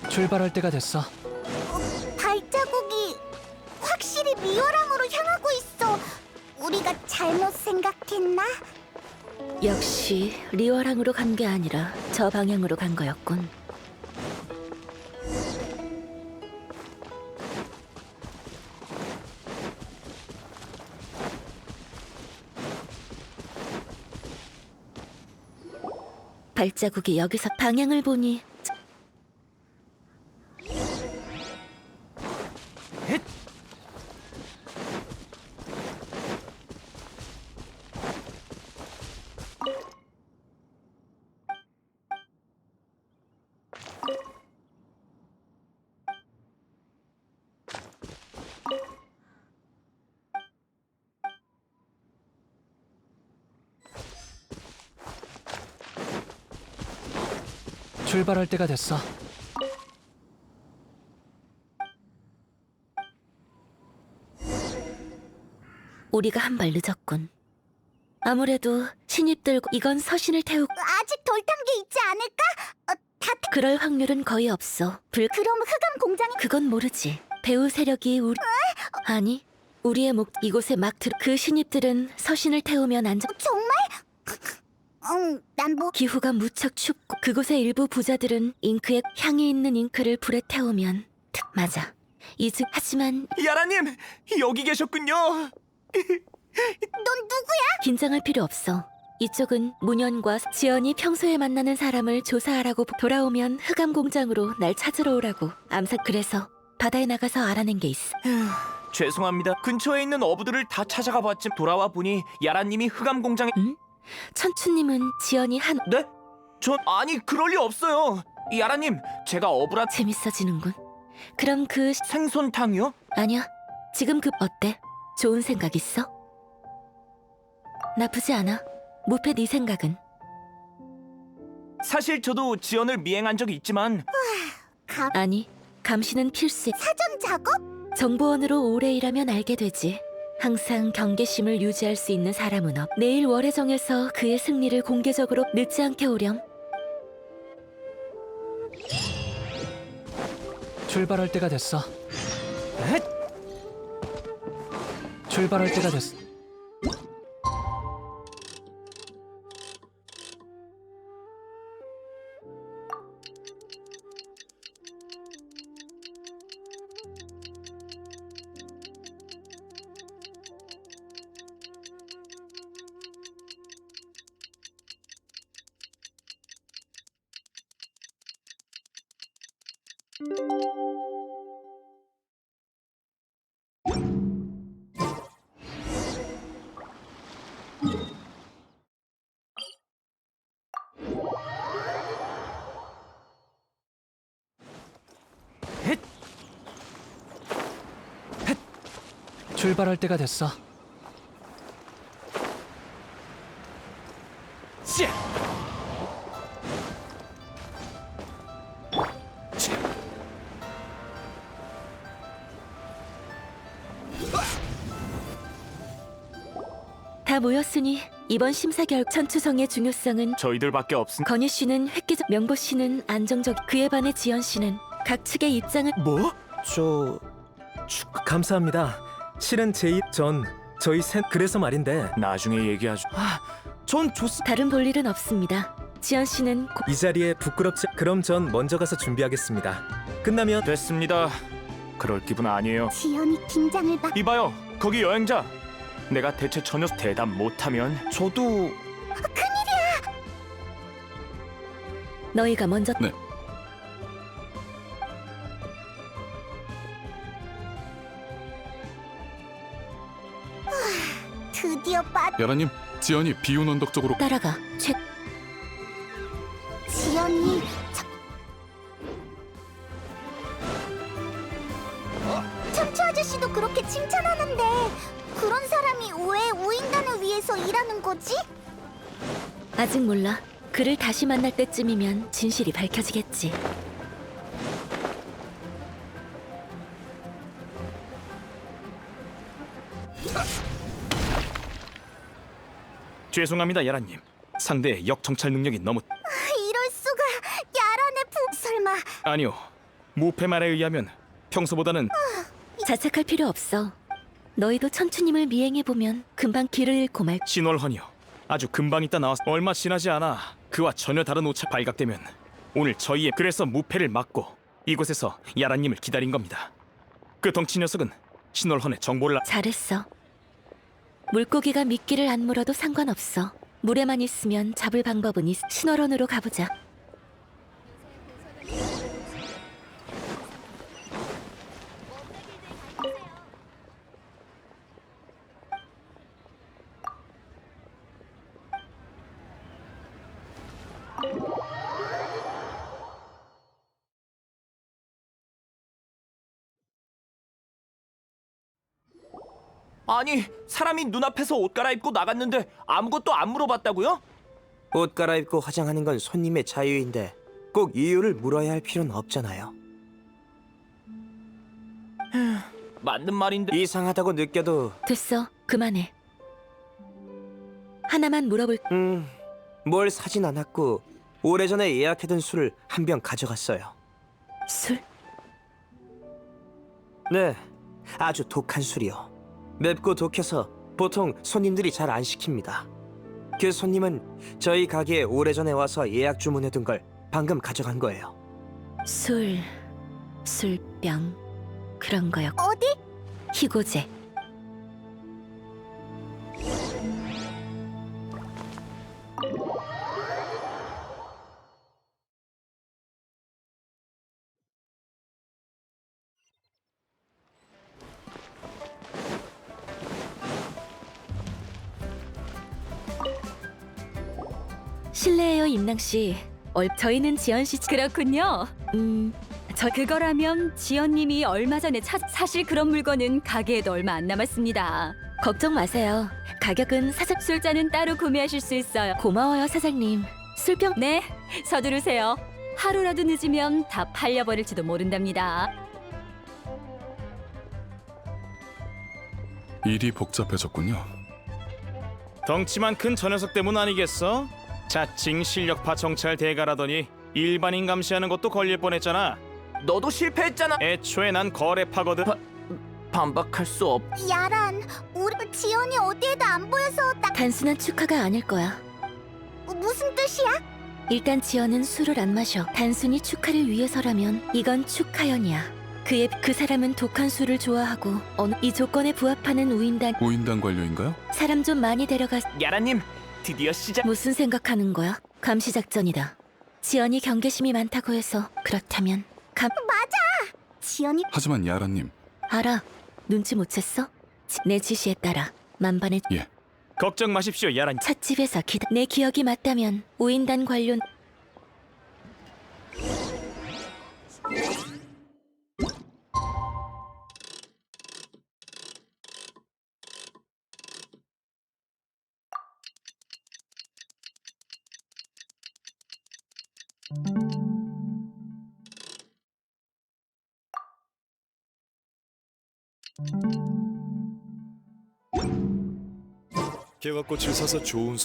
출발할 때가 됐어. 발자국이 확실히 리오랑으로 향하고 있어. 우리가 잘못 생각했나? 역시 리월항으로 간 게 아니라 저 방향으로 간 거였군. 발자국이 여기서 방향을 보니 출발할 때가 됐어. 우리가 한 발 늦었군. 아무래도 신입들 이건 서신을 태우고 아직 덜 탄 게 있지 않을까? 그럴 확률은 거의 없어. 그럼 흑암 공장이 그건 모르지. 배우 세력이 아니 우리의 이곳에 막 그 신입들은 서신을 태우면 정말? 난 뭐 기후가 무척 춥고 그곳의 일부 부자들은 잉크에 향이 있는 잉크를 불에 태우면 맞아. 하지만 야라님 여기 계셨군요. 넌 누구야? 긴장할 필요 없어. 이쪽은 문현과 지연이 평소에 만나는 사람을 조사하라고 돌아오면 흑암 공장으로 날 찾으러 오라고 그래서 바다에 나가서 알아낸 게 있어. 죄송합니다. 근처에 있는 어부들을 다 찾아가 봤지 돌아와 보니 야라님이 흑암 공장에 응? 천추님은 지연이 한 네? 전 아니 그럴 리 없어요. 야라님, 제가 어부라 재밌어지는군. 그럼 그 생선탕이요? 아니야. 지금 그 어때? 좋은 생각 있어? 나쁘지 않아. 무패 네 생각은? 사실 저도 지연을 미행한 적이 있지만 아니, 감시는 필수야. 사전 작업? 정보원으로 오래 일하면 알게 되지. 항상 경계심을 유지할 수 있는 사람은 없. 내일 월해정에서 그의 승리를 공개적으로 늦지 않게 오렴. 출발할 때가 됐어. 출발할 때가 됐어. 출발할 때가 됐어. 다 모였으니 이번 심사 결과 천추성의 중요성은 저희들밖에 없음. 건희 씨는 획기적, 명보 씨는 안정적, 그에 반해 지연 씨는 각 측의 입장을 뭐? 감사합니다. 실은 저희 셋 그래서 말인데 나중에 얘기하죠. 전 다른 볼 일은 없습니다. 지연 씨는 이 자리에 부끄럽지. 그럼 전 먼저 가서 준비하겠습니다. 끝나면 됐습니다. 그럴 기분 아니에요. 지연이 긴장을 막. 이봐요, 거기 여행자. 내가 대체 전혀 대답 못하면 저도 너희가 먼저 네. 드디어 야라님, 지연이 비운 언덕 쪽으로. 따라가. 지연이 천추 아저씨도 그렇게 칭찬하는데 그런 사람이 왜 우인단을 위해서 일하는 거지? 아직 몰라. 그를 다시 만날 때쯤이면 진실이 밝혀지겠지. 죄송합니다, 야라님. 상대의 역정찰 능력이 너무... 이럴 수가. 야란의 설마 아니요. 무패 말에 의하면 평소보다는 자책할 필요 없어. 너희도 천추님을 미행해보면 금방 길을 잃고 말. 신월헌이요. 아주 금방 있다 나왔. 얼마 지나지 않아 그와 전혀 다른 오차 발각되면 오늘 저희의 그래서 무패를 막고 이곳에서 야란님을 기다린 겁니다. 그 덩치 녀석은 신월헌의 정보를 잘했어. 물고기가 미끼를 안 물어도 상관없어. 물에만 있으면 잡을 방법은 신월원으로 가보자. 아니, 사람이 눈앞에서 옷 갈아입고 나갔는데 아무것도 안 물어봤다고요? 옷 갈아입고 화장하는 건 손님의 자유인데 꼭 이유를 물어야 할 필요는 없잖아요. 맞는 말인데. 이상하다고 느껴도 됐어. 그만해. 하나만 물어볼. 뭘 사진 않았고 오래전에 예약해둔 술을 한 병 가져갔어요. 술? 네, 아주 독한 술이요. 맵고 독해서 보통 손님들이 잘 안 시킵니다. 그 손님은 저희 가게에 오래전에 와서 예약 주문해둔 걸 방금 가져간 거예요. 술병 그런 거요. 어디? 희고제. 실례해요, 임랑 씨. 저희는 지연 씨. 그렇군요. 저 그거라면 지연님이 얼마 전에 사실 그런 물건은 가게에도 얼마 안 남았습니다. 걱정 마세요. 가격은 술잔은 따로 구매하실 수 있어요. 고마워요, 사장님. 술병. 네, 서두르세요. 하루라도 늦으면 다 팔려버릴지도 모른답니다. 일이 복잡해졌군요. 덩치만 큰 저 녀석 때문 아니겠어? 자칭 실력파 정찰 대가라더니 일반인 감시하는 것도 걸릴 뻔했잖아. 너도 실패했잖아. 애초에 난 거래파거든. 반박할 수 없. 야란, 우리 지연이 어디에도 안 보여서 단순한 축하가 아닐 거야. 무슨 뜻이야? 일단 지연은 술을 안 마셔. 단순히 축하를 위해서라면 이건 축하연이야. 그 사람은 독한 술을 좋아하고 이 조건에 부합하는 우인단 관료인가요? 사람 좀 많이 데려가. 야라님, 드디어 시작. 무슨 생각하는 거야? 감시 작전이다. 지연이 경계심이 많다고 해서 그렇다면 맞아. 지연이 하지만 야라님. 알아. 눈치 못 챘어? 내 지시에 따라 만반의 예. 걱정 마십시오, 야라님. 찻집에서 내 기억이 맞다면 우인단 관료. 개화꽃을 사서 좋은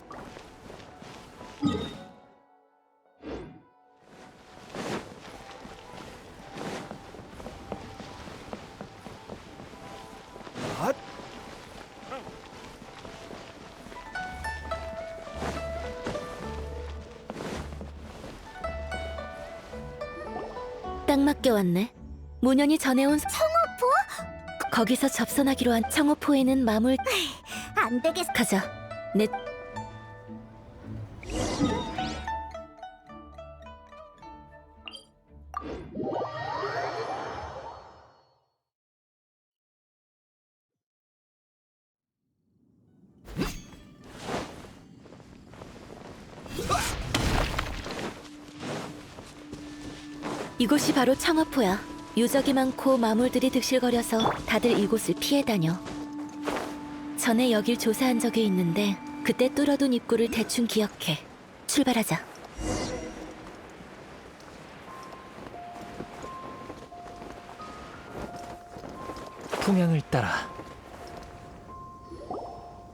딱 맞게 왔네. 문현이 전해온 청어포? 거기서 접선하기로 한 청어포에는 마물. 안 되겠어. 가자. 내 이곳이 바로 청어포야. 유적이 많고 마물들이 득실거려서 다들 이곳을 피해 다녀. 전에 여길 조사한 적이 있는데 그때 뚫어둔 입구를 대충 기억해. 출발하자. 풍향을 따라.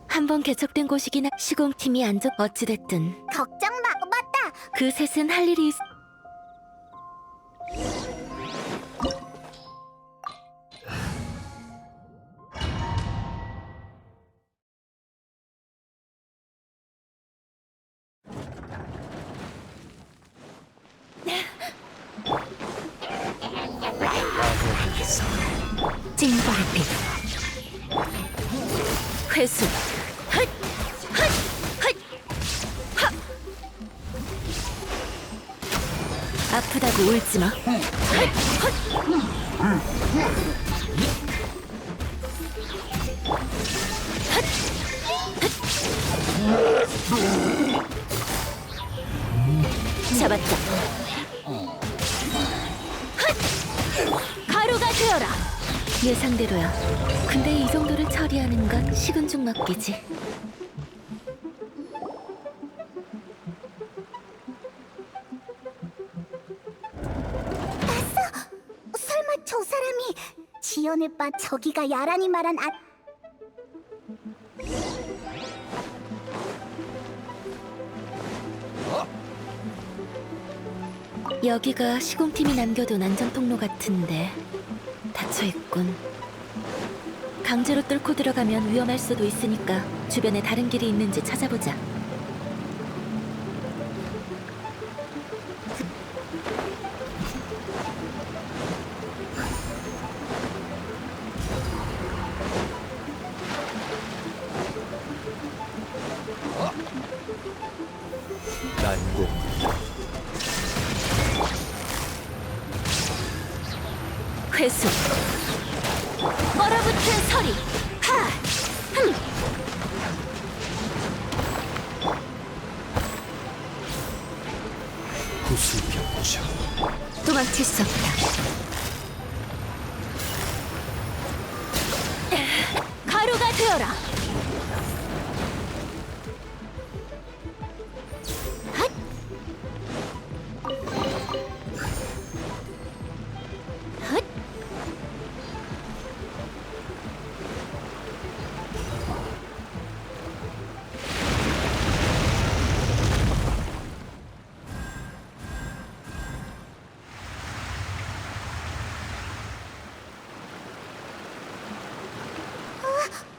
한번 개척된 곳이긴 시공팀이 어찌됐든 걱정 마. 맞다. 그 셋은 할 일이 찡벌빛 회수 헛! 헛! 헛! 헛! 아프다고 울지마. 잡았다. 가루가 되어라. 예상대로야. 근데 이 정도를 처리하는 건 식은 죽 먹기지. 설마 저 사람이 지연을 빠 저기가 야란이 말한 여기가 시공팀이 남겨둔 안전통로 같은데 닫혀있군. 강제로 뚫고 들어가면 위험할 수도 있으니까 주변에 다른 길이 있는지 찾아보자. 난공 회수 얼어붙은 서리. 하! 놓칠 수 없다. 가루가 되어라. 핫! 핫!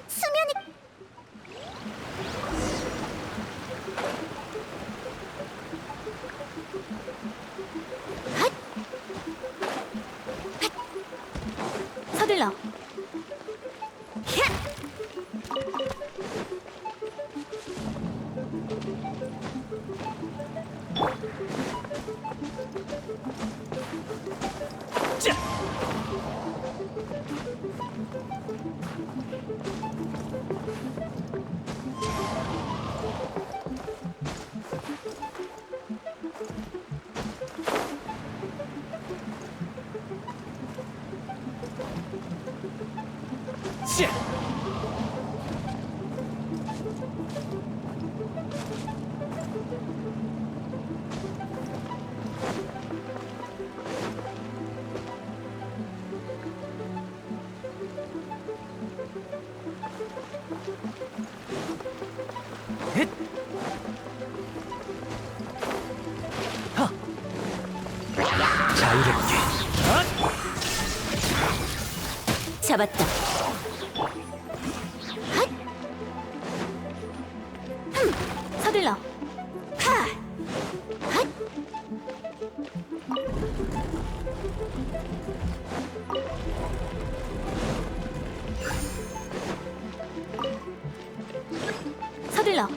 수면이 핫! 핫! 서둘러. 자유롭게. 잡았다. 서둘러. 하! 핫! 서둘러.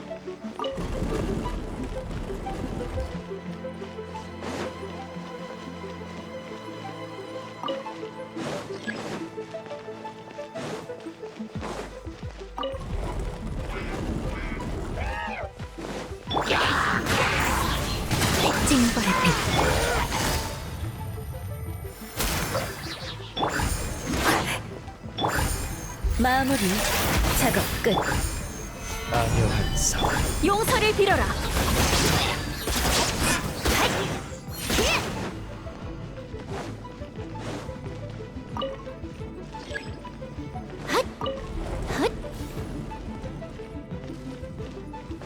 찡벌의 빛. 마무리. 작업 끝. 마녀한사. 용서를 빌어라. 핫! 핫!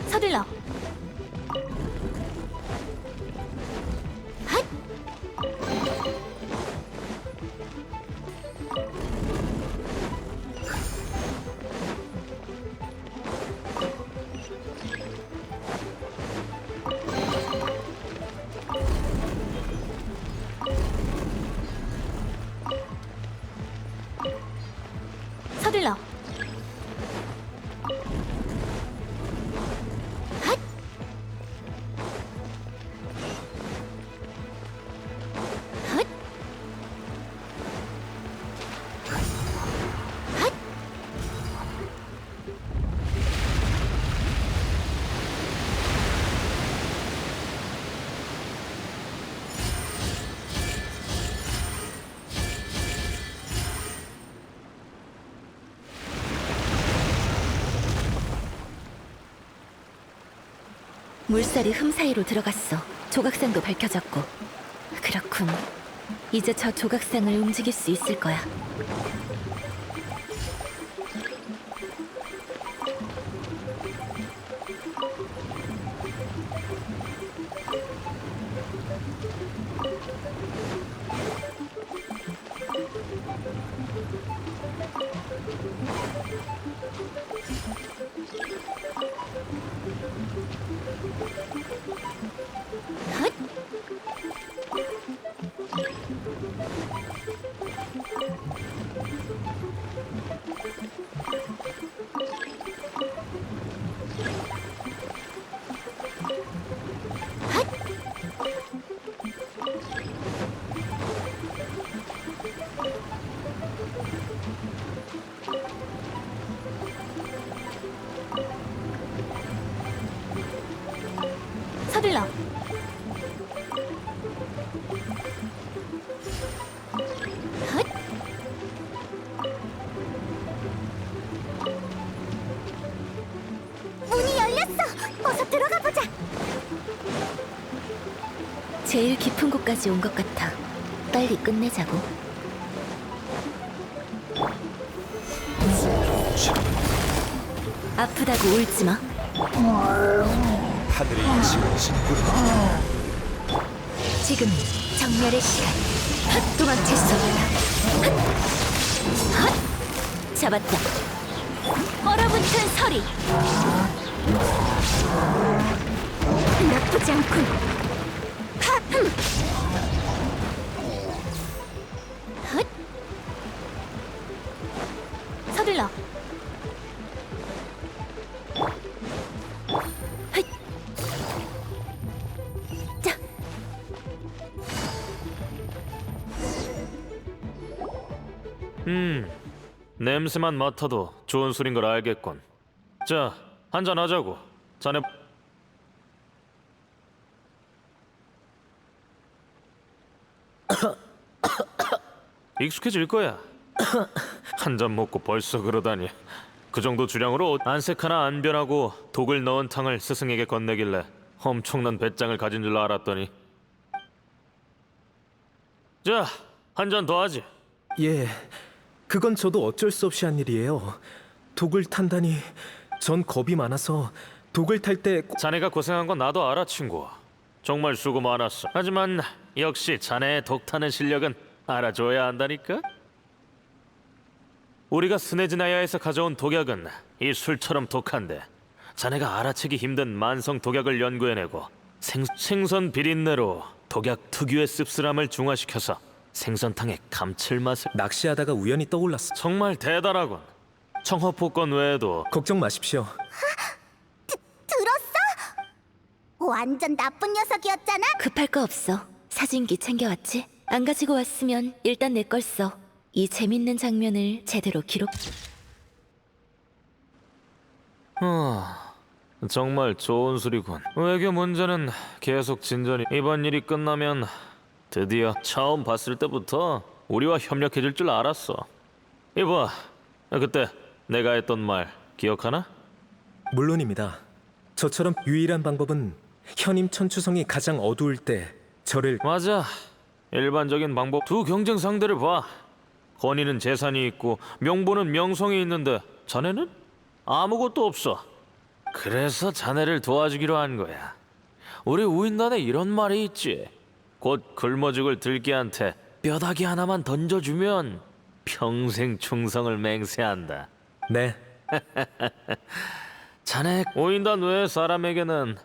서둘러. 핫! 서둘러. 핫! 핫! 핫! 물살이 흠 사이로 들어갔어. 조각상도 밝혀졌고. 그렇군. 이제 저 조각상을 움직일 수 있을 거야. 서둘러. 제일 깊은 곳까지 온 것 같아. 빨리 끝내자고. 아프다고 울지 마. 하늘의 이치가 진구를 지금 정멸의 시간. 도망칠 수 없다. 잡았다. 얼어붙은 서리. 나쁘지 않군. 서둘러. 냄새만 맡아도 좋은 술인 걸 알겠군. 자, 한잔 하자고. 자네 익숙해질 거야. 한 잔 먹고 벌써 그러다니. 그 정도 주량으로 안색 하나 안 변하고 독을 넣은 탕을 스승에게 건네길래 엄청난 배짱을 가진 줄 알았더니. 자, 한 잔 더 하지. 예, 그건 저도 어쩔 수 없이 한 일이에요. 독을 탄다니, 전 겁이 많아서 독을 탈 때 자네가 고생한 건 나도 알아, 친구. 정말 수고 많았어. 하지만 역시 자네의 독 타는 실력은 알아줘야 한다니까. 우리가 스네즈나야에서 가져온 독약은 이 술처럼 독한데 자네가 알아채기 힘든 만성 독약을 연구해내고 생선 비린내로 독약 특유의 씁쓸함을 중화시켜서 생선탕의 감칠맛을. 낚시하다가 우연히 떠올랐어. 정말 대단하군. 청허포건 외에도. 걱정 마십시오. 들었어? 완전 나쁜 녀석이었잖아. 급할 거 없어. 사진기 챙겨왔지? 안 가지고 왔으면 일단 내 걸 써. 이 재밌는 장면을 제대로 기록. 정말 좋은 술이군. 외교 문제는 계속 진전이. 이번 일이 끝나면 드디어 처음 봤을 때부터 우리와 협력해줄 줄 알았어. 이봐, 그때 내가 했던 말 기억하나? 물론입니다. 저처럼 유일한 방법은 현임 천추성이 가장 어두울 때 저를. 맞아. 일반적인 방법. 두 경쟁 상대를 봐. 건이는 재산이 있고 명보는 명성이 있는데 자네는 아무것도 없어. 그래서 자네를 도와주기로 한 거야. 우리 우인단에 이런 말이 있지. 곧 굶어 죽을 들개한테 뼈다귀 하나만 던져주면 평생 충성을 맹세한다. 네. 자네 우인단 외의 사람에게는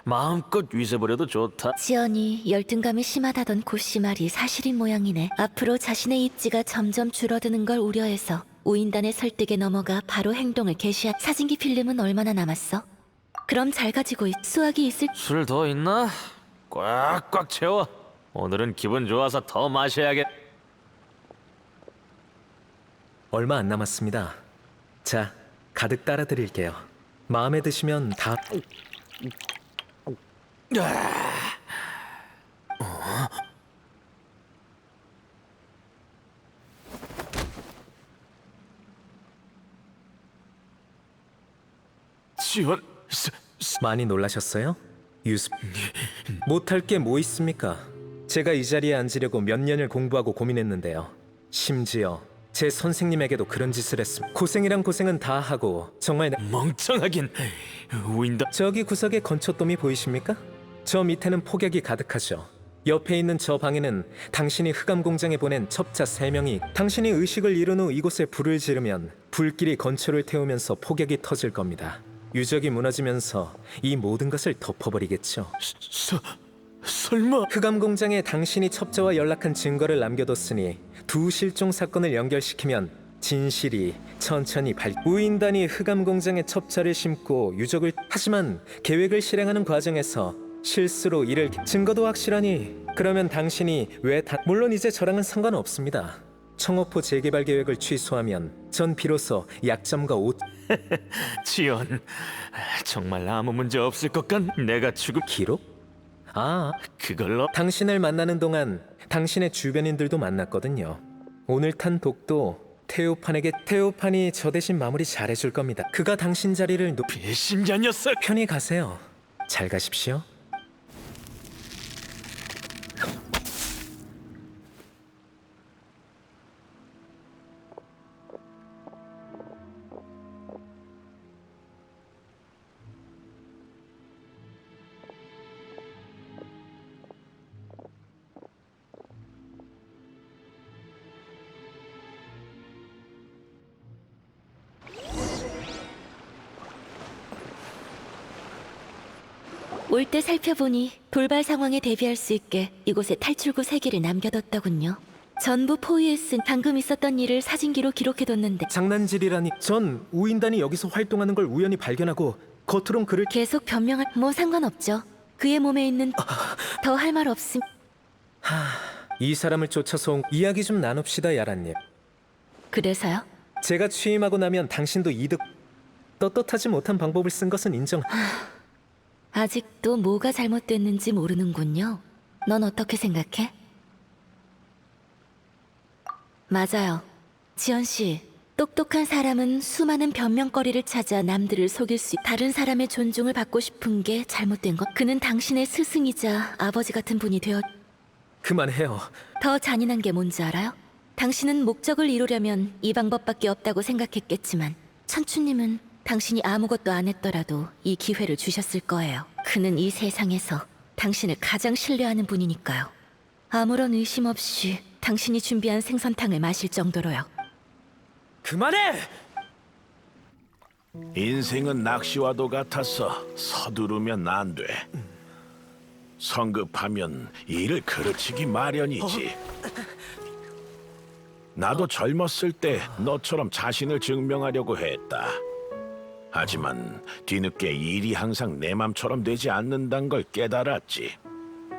마음껏 위세부려도 좋다. 지연이 열등감이 심하다던 고씨 말이 사실인 모양이네. 앞으로 자신의 입지가 점점 줄어드는 걸 우려해서 우인단의 설득에 넘어가 바로 행동을 개시한. 사진기 필름은 얼마나 남았어? 그럼 잘 가지고 수학이 있을. 술 더 있나? 꽉꽉 채워. 오늘은 기분 좋아서 더 마셔야겠. 얼마 안 남았습니다. 자, 가득 따라 드릴게요. 마음에 드시면 다. 지원. 많이 놀라셨어요? 유습. 못할 게 뭐 있습니까? 제가 이 자리에 앉으려고 몇 년을 공부하고 고민했는데요. 심지어 제 선생님에게도 그런 짓을 했습니다. 고생이란 고생은 다 하고 정말 멍청하긴. 우인단. 저기 구석에 건초돔이 보이십니까? 저 밑에는 폭약이 가득하죠. 옆에 있는 저 방에는 당신이 흑암 공장에 보낸 첩자 3명이. 당신이 의식을 잃은 후 이곳에 불을 지르면 불길이 건초를 태우면서 폭약이 터질 겁니다. 유적이 무너지면서 이 모든 것을 덮어버리겠죠. 설마. 흑암 공장에 당신이 첩자와 연락한 증거를 남겨뒀으니 두 실종 사건을 연결시키면 진실이 천천히 우인단이 흑암 공장에 첩자를 심고 유적을. 하지만 계획을 실행하는 과정에서 실수로 이를. 증거도 확실하니 그러면 당신이 왜 물론 이제 저랑은 상관없습니다. 청어포 재개발 계획을 취소하면 전 비로소 약점과 지연, 정말 아무 문제 없을 것 같. 내가 죽을 기록? 아, 그걸로. 당신을 만나는 동안 당신의 주변인들도 만났거든요. 오늘 탄 독도 테오판이 저 대신 마무리 잘해줄 겁니다. 그가 당신 자리를 배신자 녀석. 편히 가세요. 잘 가십시오. 올 때 살펴보니 돌발 상황에 대비할 수 있게 이곳에 탈출구 3개를 남겨뒀더군요. 전부 포위에 쓴 방금 있었던 일을 사진기로 기록해뒀는데 장난질이라니. 전 우인단이 여기서 활동하는 걸 우연히 발견하고 겉으론 그를 계속 변명할 뭐 상관없죠. 그의 몸에 있는 더 할 말 없음. 이 사람을 쫓아서 온 이야기 좀 나눕시다, 야란님. 그래서요? 제가 취임하고 나면 당신도 이득. 떳떳하지 못한 방법을 쓴 것은 인정. 아직도 뭐가 잘못됐는지 모르는군요. 넌 어떻게 생각해? 맞아요. 지연 씨, 똑똑한 사람은 수많은 변명거리를 찾아 남들을 속일 수 다른 사람의 존중을 받고 싶은 게 잘못된 것. 그는 당신의 스승이자 아버지 같은 분이 되었. 그만해요. 더 잔인한 게 뭔지 알아요? 당신은 목적을 이루려면 이 방법밖에 없다고 생각했겠지만 천추님은 당신이 아무것도 안 했더라도 이 기회를 주셨을 거예요. 그는 이 세상에서 당신을 가장 신뢰하는 분이니까요. 아무런 의심 없이 당신이 준비한 생선탕을 마실 정도로요. 그만해! 인생은 낚시와도 같아서 서두르면 안 돼. 성급하면 일을 그르치기 마련이지. 나도 젊었을 때 너처럼 자신을 증명하려고 했다. 하지만 뒤늦게 일이 항상 내 맘처럼 되지 않는다는 걸 깨달았지.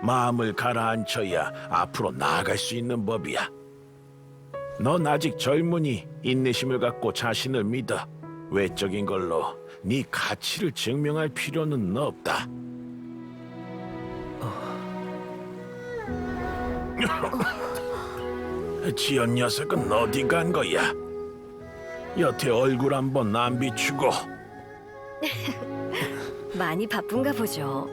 마음을 가라앉혀야 앞으로 나아갈 수 있는 법이야. 넌 아직 젊으니 인내심을 갖고 자신을 믿어. 외적인 걸로 네 가치를 증명할 필요는 없다. 지연 녀석은 어디 간 거야? 여태 얼굴 한번 안 비추고. 많이 바쁜가 보죠.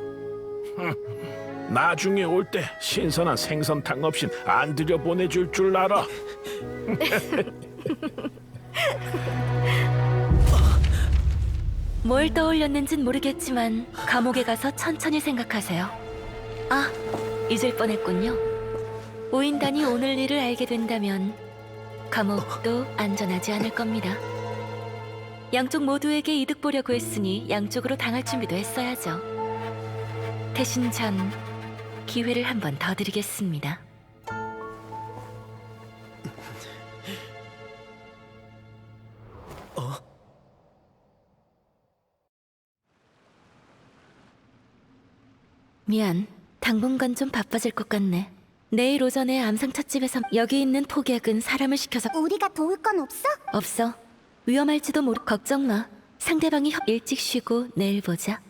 나중에 올 때 신선한 생선탕 없인 안 들여보내줄 줄 알아. 뭘 떠올렸는진 모르겠지만 감옥에 가서 천천히 생각하세요. 아, 잊을 뻔했군요. 오인단이 오늘 일을 알게 된다면 감옥도 안전하지 않을 겁니다. 양쪽 모두에게 이득 보려고 했으니 양쪽으로 당할 준비도 했어야죠. 대신 전 기회를 한 번 더 드리겠습니다. 미안, 당분간 좀 바빠질 것 같네. 내일 오전에 암상찻집에서 여기 있는 폭약은 사람을 시켜서 우리가 도울 건 없어? 없어. 위험할지도 모르. 걱정 마. 상대방이 일찍 쉬고 내일 보자.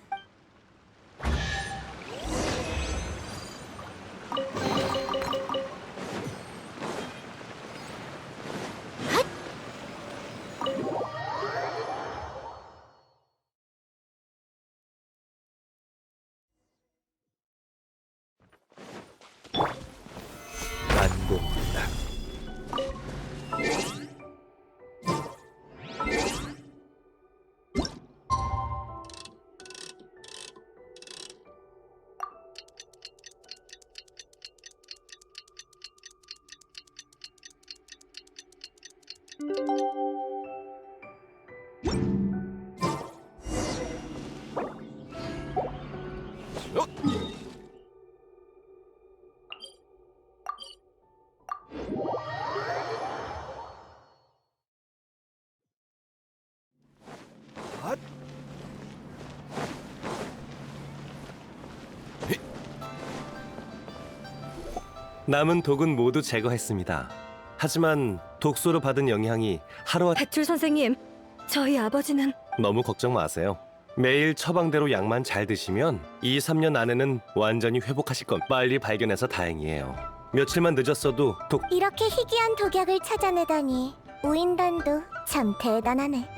난공불락. 남은 독은 모두 제거했습니다. 하지만 독소로 받은 영향이 하루와 배출 선생님, 저희 아버지는 너무 걱정 마세요. 매일 처방대로 약만 잘 드시면 2, 3년 안에는 완전히 회복하실 건 빨리 발견해서 다행이에요. 며칠만 늦었어도 이렇게 희귀한 독약을 찾아내다니 우인단도 참 대단하네.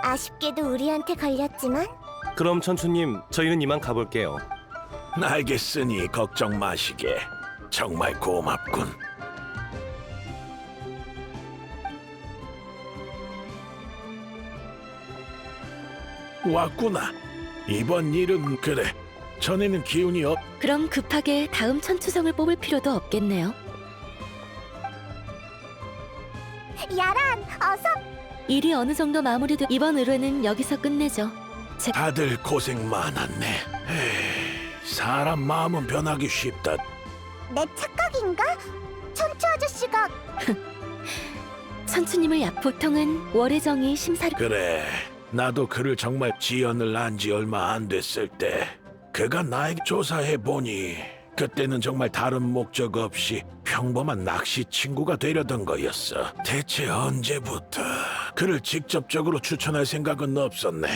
아쉽게도 우리한테 걸렸지만 그럼 천추님, 저희는 이만 가볼게요. 알겠으니 걱정 마시게. 정말 고맙군. 왔구나. 이번 일은 그래. 전에는 기운이 없. 그럼 급하게 다음 천추성을 뽑을 필요도 없겠네요. 야란, 어서. 일이 어느 정도 마무리돼 이번 의뢰는 여기서 끝내죠. 다들 고생 많았네. 사람 마음은 변하기 쉽다. 내 착각인가? 천추 아저씨가 천추님을 보통은 월혜정이 심사를 그래, 나도 그를 정말 지연을 안 지 얼마 안 됐을 때 그가 나에게 조사해 보니 그때는 정말 다른 목적 없이 평범한 낚시 친구가 되려던 거였어. 대체 언제부터 그를 직접적으로 추천할 생각은 없었네.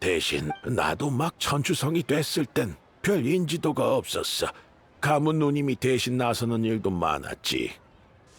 대신 나도 막 천추성이 됐을 땐 별 인지도가 없었어. 가문 누님이 대신 나서는 일도 많았지.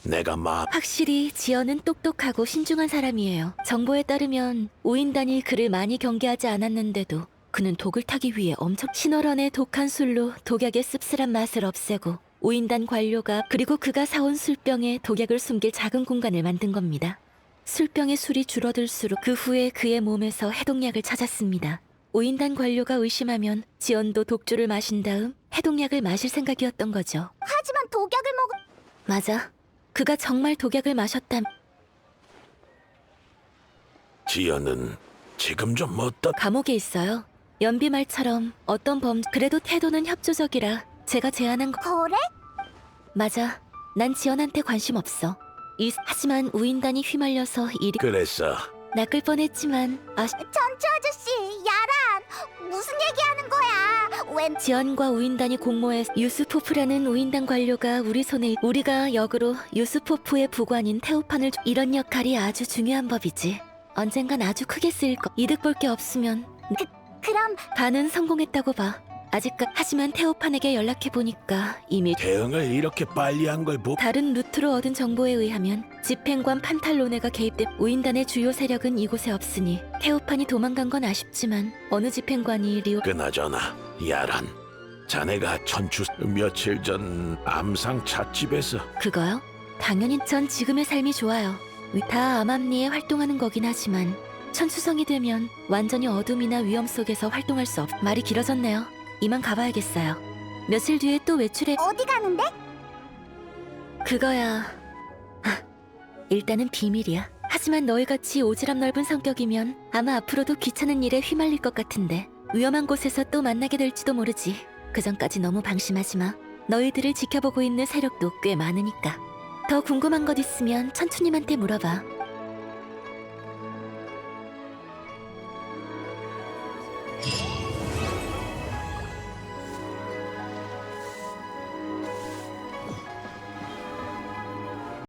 내가 확실히 지연은 똑똑하고 신중한 사람이에요. 정보에 따르면 우인단이 그를 많이 경계하지 않았는데도 그는 독을 타기 위해 엄청 신월원의 독한 술로 독약의 씁쓸한 맛을 없애고 우인단 관료가 그리고 그가 사온 술병에 독약을 숨길 작은 공간을 만든 겁니다. 술병의 술이 줄어들수록 그 후에 그의 몸에서 해독약을 찾았습니다. 우인단 관료가 의심하면 지연도 독주를 마신 다음 해독약을 마실 생각이었던 거죠. 하지만 독약을 먹은 맞아. 그가 정말 독약을 마셨다면 지연은 지금 좀 어떤... 감옥에 있어요. 연비말처럼 어떤 그래도 태도는 협조적이라 제가 제안한 거래? 맞아. 난 지연한테 관심 없어. 하지만 우인단이 휘말려서 일이 그랬어. 낚을 뻔했지만 천추 아저씨, 야란! 무슨 얘기하는 거야? 웬 지연과 우인단이 공모해 유스포프라는 우인단 관료가 우리 손에 우리가 역으로 유스포프의 부관인 테오판을 이런 역할이 아주 중요한 법이지. 언젠간 아주 크게 쓰일 거. 이득 볼 게 없으면 그럼 반은 성공했다고 봐. 하지만 테오판에게 연락해보니까 이미 대응을 이렇게 빨리 한 걸 다른 루트로 얻은 정보에 의하면 집행관 판탈로네가 개입돼 우인단의 주요 세력은 이곳에 없으니 테오판이 도망간 건 아쉽지만 어느 집행관이 그나저나 야란, 자네가 천추 며칠 전 암상 찻집에서 그거요? 당연히 전 지금의 삶이 좋아요. 다 암암리에 활동하는 거긴 하지만 천추성이 되면 완전히 어둠이나 위험 속에서 활동할 수 말이 길어졌네요. 이만 가봐야겠어요. 며칠 뒤에 또 외출해. 어디 가는데? 그거야. 일단은 비밀이야. 하지만 너희같이 오지랖 넓은 성격이면 아마 앞으로도 귀찮은 일에 휘말릴 것 같은데 위험한 곳에서 또 만나게 될지도 모르지. 그전까지 너무 방심하지 마. 너희들을 지켜보고 있는 세력도 꽤 많으니까. 더 궁금한 것 있으면 천추님한테 물어봐.